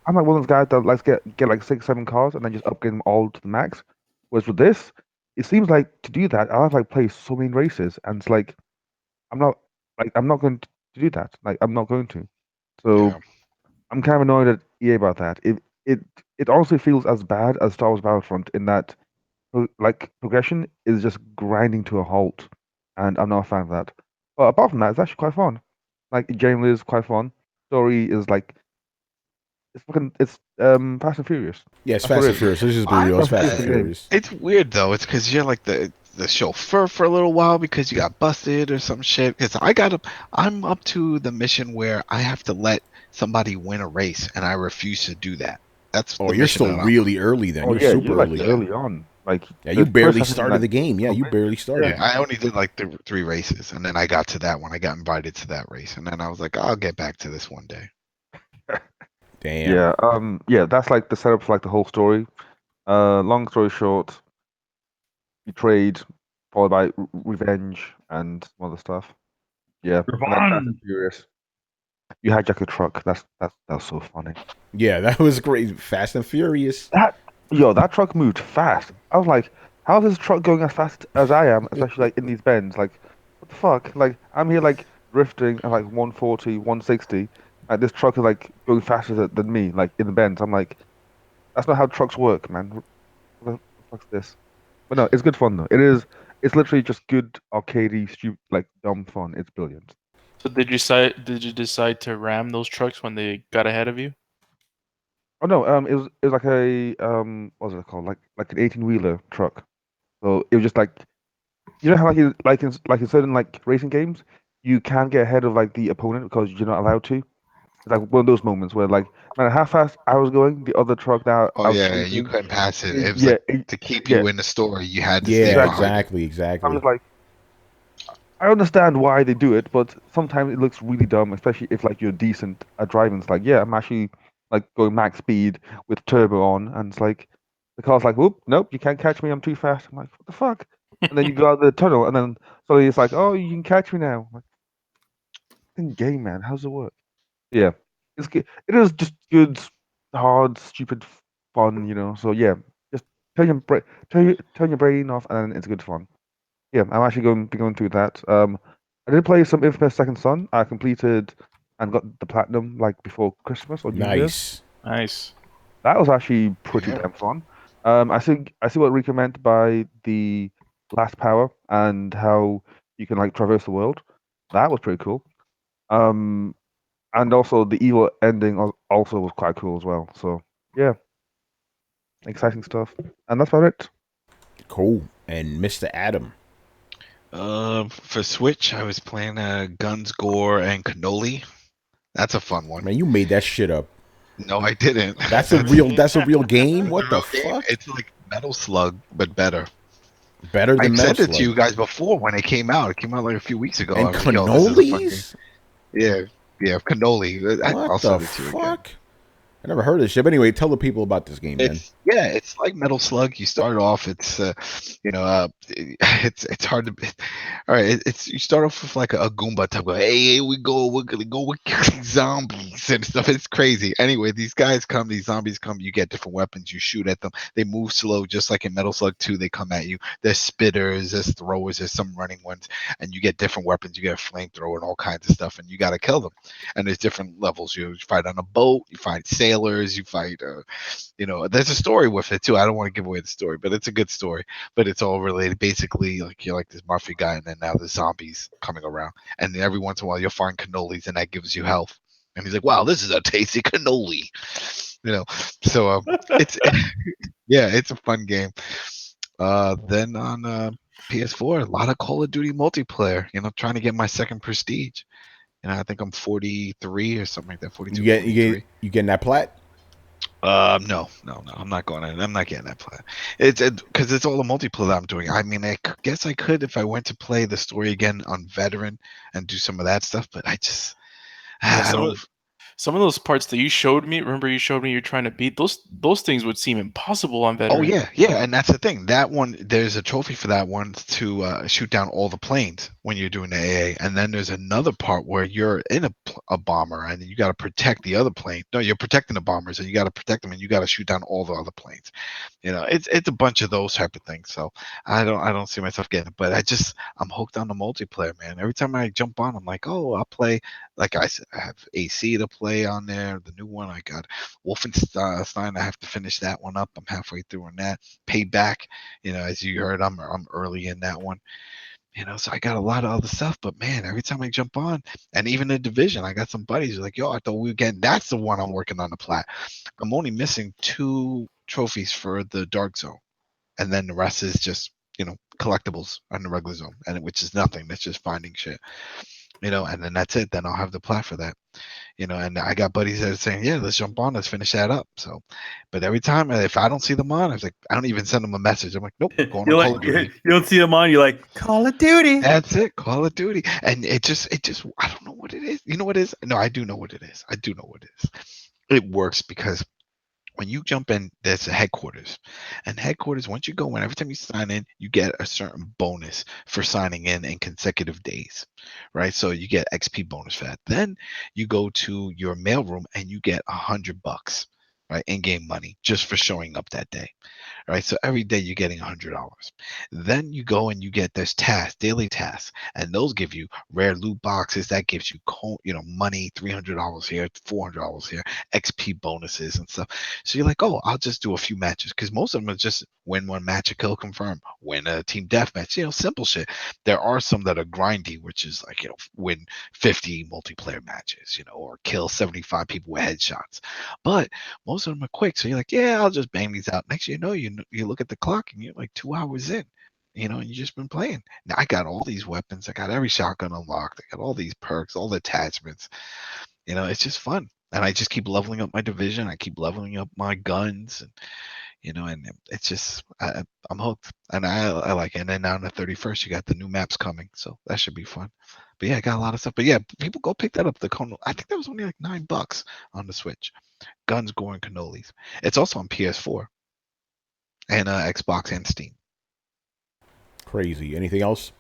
I'm like one of those guys that likes get like 6, 7 cars and then just upgrade them all to the max. Whereas with this, it seems like to do that, I'll have like play so many races, and it's like I'm not I'm not going to do that. Like I'm not going to. So Yeah. I'm kind of annoyed at EA about that. It it also feels as bad as Star Wars Battlefront in that like progression is just grinding to a halt, and I'm not a fan of that. But apart from that, it's actually quite fun. Like it genuinely is quite fun. Story is like it's Fast and Furious. Yeah, it's That's what Fast it and is. Furious. Let's just be I, real. It's Fast and Fast and Furious the game. Furious. it's weird though. It's because you're like the chauffeur for a little while because you got busted or some shit. Because I'm up to the mission where I have to let somebody win a race, and I refuse to do that. That's Oh, the you're mission still that I'm. really early then. Oh You're yeah, super you're like early. early on. Like Yeah, you the first barely hasn't started like the game. Yeah, you barely yeah. started. Yeah, I only did like the 3 races, and then I got to that one. I got invited to that race, and then I was like, I'll get back to this one day. Damn. Yeah, yeah, that's like the setup for like the whole story. Long story short, betrayed, followed by revenge and some other stuff. Yeah, and then Fast and Ravon. Furious. You hijack a truck. That's so funny. Yeah, that was great. Fast and Furious. That truck moved fast. I was like, how's this truck going as fast as I am, especially like in these bends? Like, what the fuck? Like, I'm here like drifting at like 140, 160. Like this truck is like going faster than me, like in the bends. I'm like, that's not how trucks work, man. What the fuck's this? But no, it's good fun though. It is. It's literally just good arcadey, stupid, like dumb fun. It's brilliant. So did you decide to ram those trucks when they got ahead of you? Oh no, it was like a what was it called? Like an 18-wheeler truck. So it was just like you know how like in certain like racing games, you can get ahead of like the opponent because you're not allowed to. It's like one of those moments where like no matter how fast I was going, the other truck that Oh I was yeah, you chasing, couldn't pass it. It was yeah, like to keep yeah, you in the story, you had to stay Yeah, exactly. behind it. exactly, I'm exactly. just like I understand why they do it, but sometimes it looks really dumb, especially if like you're decent at driving. It's like, yeah, I'm actually like going max speed with turbo on, and it's like the car's like, whoop, nope, you can't catch me, I'm too fast. I'm like, what the fuck? And then you go out the tunnel, and then suddenly it's like, oh, you can catch me now. I'm like, in game, man, how's it work? Yeah, it's good. It is just good, hard, stupid fun, you know. So yeah, just turn your brain off, and it's good fun. Yeah, I'm actually going to be going through that. I did play some Infamous Second Son. I completed and got the platinum like before Christmas or New Year's. Nice. Nice. That was actually pretty Yeah. damn fun. I see what Rico meant by the last power and how you can like traverse the world. That was pretty cool. Um, and also the evil ending also was quite cool as well. So yeah, exciting stuff. And that's about it. Cool. And Mr. Adam. For Switch, I was playing Guns, Gore, and Cannoli. That's a fun one. Man, you made that shit up. No, I didn't. That's a real game? That's a What the real game. fuck? It's like Metal Slug, but better. Better I than Metal sent it to Slug. you guys before when it came out. It came out like a few weeks ago. And I was like, yo, this is a fun game. cannolis? Yeah, yeah, Cannoli. I'll What the send it to you again. fuck? I never heard of this shit. But anyway, tell the people about this game, man. It's like Metal Slug. You start off, it's hard to. All right, it's you start off with like a Goomba type of, hey, here we go, we're gonna go with zombies and stuff. It's crazy. Anyway, these zombies come. You get different weapons. You shoot at them. They move slow, just like in Metal Slug 2. They come at you. There's spitters, there's throwers, there's some running ones, and you get different weapons. You get a flamethrower and all kinds of stuff, and you gotta kill them. And there's different levels. You fight on a boat. You fight sailors. You fight. There's a story with it too. I don't want to give away the story, but it's a good story. But it's all related. Basically, like you're like this mafia guy, and then now the zombies coming around, and then every once in a while you'll find cannolis, and that gives you health. and he's like, "Wow, this is a tasty cannoli," you know. So it's yeah, it's a fun game. Then on PS4, a lot of Call of Duty multiplayer. Trying to get my second prestige. I think I'm 43 or something like that. 42, 43. You getting that plat? No. I'm not going. I'm not getting that plat. It's because it's all the multiplayer that I'm doing. I mean, guess I could if I went to play the story again on veteran and do some of that stuff, but I just Yeah, I don't. some of those parts that you showed me. Remember, you showed me you're trying to beat those things would seem impossible on Oh veteran. yeah, and that's the thing. That one, there's a trophy for that one to shoot down all the planes when you're doing the AA, and then there's another part where you're in a bomber and you got to protect the other plane. No, you're protecting the bombers, and you got to protect them, and you got to shoot down all the other planes. It's a bunch of those type of things. So I don't see myself getting it, but I'm hooked on the multiplayer, man. Every time I jump on, I'm like, oh, I'll play. Like I said, I have AC to play on there. The new one I got. Wolfenstein, I have to finish that one up. I'm halfway through on that. Payback, as you heard, I'm early in that one. So I got a lot of other stuff, but man, every time I jump on, and even the division, I got some buddies who are like, yo, I thought we were getting. That's the one I'm working on the plat. I'm only missing 2 trophies for the dark zone, and then the rest is just collectibles on the regular zone, and which is nothing. That's just finding shit. And then that's it. Then I'll have the plat for that. And I got buddies that are saying, yeah, let's jump on, let's finish that up. So, but every time if I don't see them on, I was like, I don't even send them a message. I'm like, nope, going on Call of Duty. You don't see them on, you're like, Call of Duty. That's it, Call of Duty. And it just, I don't know what it is. You know what it is? No, I do know what it is. I do know what it is. It works because when you jump in, there's a headquarters. And headquarters, once you go in, every time you sign in, you get a certain bonus for signing in consecutive days, right? So you get XP bonus for that. Then you go to your mailroom and you get $100, right? In-game money just for showing up that day. Right, so every day you're getting $100. Then you go and you get this task, daily tasks, and those give you rare loot boxes. That gives you, money, $300 here, $400 here, XP bonuses and stuff. So you're like, oh, I'll just do a few matches because most of them are just win one match, a kill confirm, win a team deathmatch, simple shit. There are some that are grindy, which is like, win 50 multiplayer matches, or kill 75 people with headshots. But most of them are quick, so you're like, yeah, I'll just bang these out. Next you know, you look at the clock and you're like 2 hours in, and you just been playing. Now I got all these weapons, I got every shotgun unlocked, I got all these perks, all the attachments. It's just fun, and I just keep leveling up my division. I keep leveling up my guns, and it's just I'm hooked, and I like it. And then now on the 31st, you got the new maps coming, so that should be fun. But yeah, I got a lot of stuff. But yeah, people go pick that up. The Kono, I think that was only like $9 on the Switch. Guns, Gore, and Cannolis. It's also on PS4 and Xbox and Steam. Crazy. Anything else?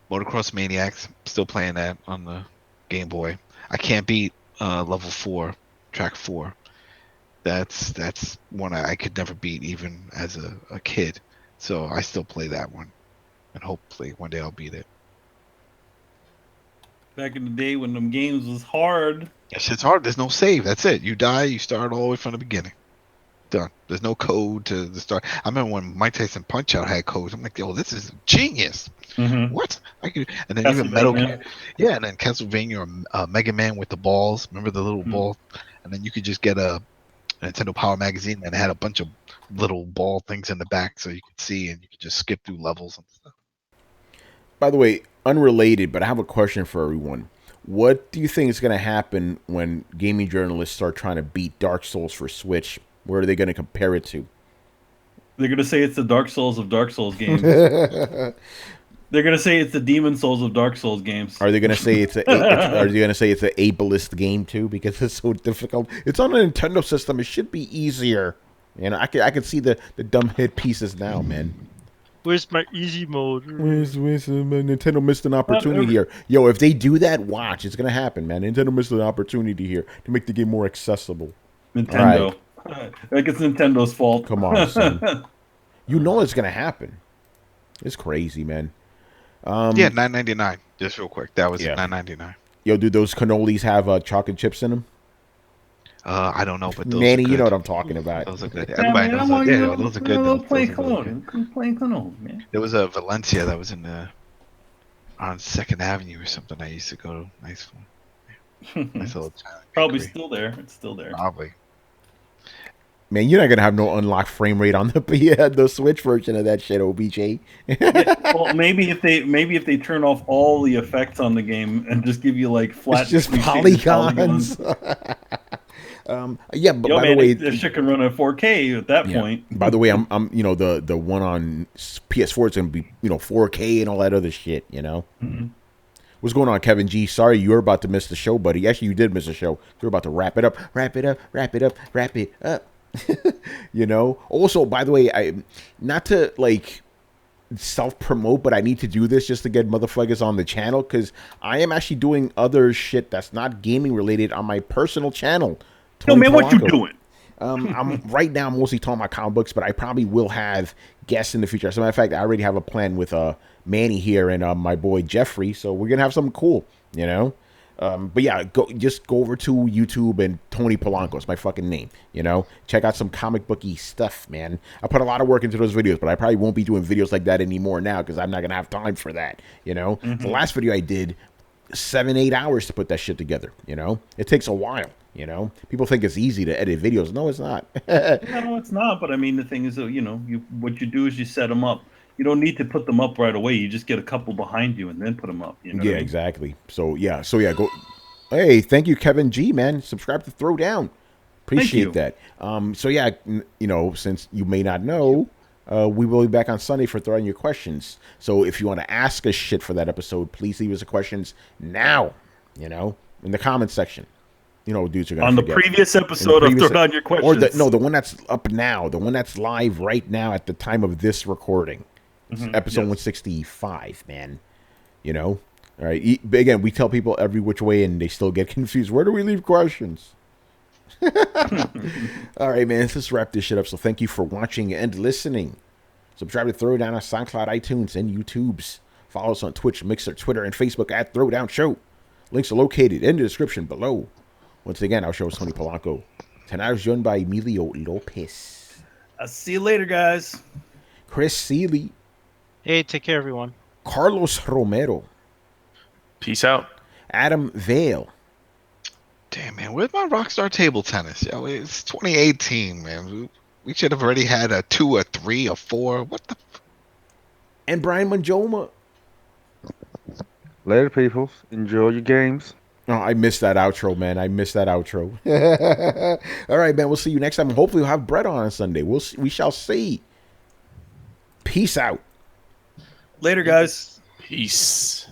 Motocross Maniacs, still playing that on the Game Boy. I can't beat level 4, track 4. That's one I could never beat even as a kid. So I still play that one, and hopefully one day I'll beat it. Back in the day when them games was hard. That shit's hard. There's no save. That's it. You die, you start all the way from the beginning. Done. There's no code to the start. I remember when Mike Tyson Punch Out had codes. I'm like, yo, this is genius. Mm-hmm. What? And then even Metal Gear. Yeah, and then Castlevania or Mega Man with the balls. Remember the little ball? And then you could just get a Nintendo Power Magazine and it had a bunch of little ball things in the back so you could see and you could just skip through levels and stuff. By the way, unrelated, but I have a question for everyone. What do you think is going to happen when gaming journalists start trying to beat Dark Souls for Switch? Where are they going to compare it to? They're going to say it's the Dark Souls of Dark Souls games. They're going to say it's the Demon Souls of Dark Souls games. Are they going to say it's are they going to say it's an ableist game too because it's so difficult? It's on a Nintendo system. It should be easier. I can see the dumb hit pieces now, man. Where's my easy mode? Where's Nintendo missed an opportunity here? Yo, if they do that, watch. It's going to happen, man. Nintendo missed an opportunity here to make the game more accessible. Nintendo. Like it's Nintendo's fault. Come on, son. You know it's going to happen. It's crazy, man. Yeah, $9.99. Just real quick. That was $9.99. Yo, do those cannolis have chocolate chips in them? I don't know, but those Manny, are good. you know what I'm talking about. Those are good. Yeah, Everybody man, knows those are good. Those play Cologne. Play Cologne, man. There was a Valencia that was on 2nd Avenue or something I used to go to. Nice one. Nice little China Probably bakery. still there. It's still there. Probably. Man, you're not gonna have no unlocked frame rate on the Switch version of that shit, OBJ. Well, maybe if they turn off all the effects on the game and just give you like flat, It's just reshaded polygons. Yeah, but Yo, by man, the way, this shit can run at 4K at that point. By the way, I'm the one on PS4 is gonna be 4K and all that other shit. Mm-hmm. What's going on, Kevin G? Sorry, you were about to miss the show, buddy. Actually, you did miss the show. You're about to wrap it up. Also, by the way, I not to like self-promote, but I need to do this just to get motherfuckers on the channel, because I am actually doing other shit that's not gaming related on my personal channel. Yo, man, what you doing? I'm right now mostly talking about comic books, but I probably will have guests in the future. As a matter of fact, I already have a plan with Manny here and my boy Jeffrey, so we're gonna have something cool, But yeah, go over to YouTube and Tony Polanco. It's my fucking name, Check out some comic booky stuff, man. I put a lot of work into those videos, but I probably won't be doing videos like that anymore now because I'm not gonna have time for that, The last video I did 7-8 hours to put that shit together, It takes a while. People think it's easy to edit videos. No, it's not. No, it's not. But I mean, the thing is, what you do is you set them up. You don't need to put them up right away. You just get a couple behind you and then put them up. You know what I mean? Exactly. So yeah, go. Hey, thank you, Kevin G, man. Subscribe to Throwdown. Appreciate that. So yeah, since you may not know, we will be back on Sunday for throwing your questions. So if you want to ask us shit for that episode, please leave us the questions now. In the comments section. Dudes are gonna on the forget. previous episode of Throw Down Your Questions. Or the one that's up now, the one that's live right now at the time of this recording. Episode 165, man. All right. Again, we tell people every which way and they still get confused. Where do we leave questions? All right, man. Let's wrap this shit up. So thank you for watching and listening. Subscribe to Throwdown on SoundCloud, iTunes, and YouTubes. Follow us on Twitch, Mixer, Twitter, and Facebook at Throwdown Show. Links are located in the description below. Once again, our show is Tony Polanco. Tonight was joined by Emilio Lopez. I'll see you later, guys. Chris Seeley. Hey, take care, everyone. Carlos Romero. Peace out. Adam Vale. Damn, man, where's my Rockstar Table Tennis? Yo, it's 2018, man. We should have already had a 2, a 3, a 4. What the? And Brian Manjoma. Later, peoples. Enjoy your games. Oh, I missed that outro, man. I missed that outro. All right, man. We'll see you next time. Hopefully, we'll have Brett on Sunday. We shall see. Peace out. Later, guys. Peace.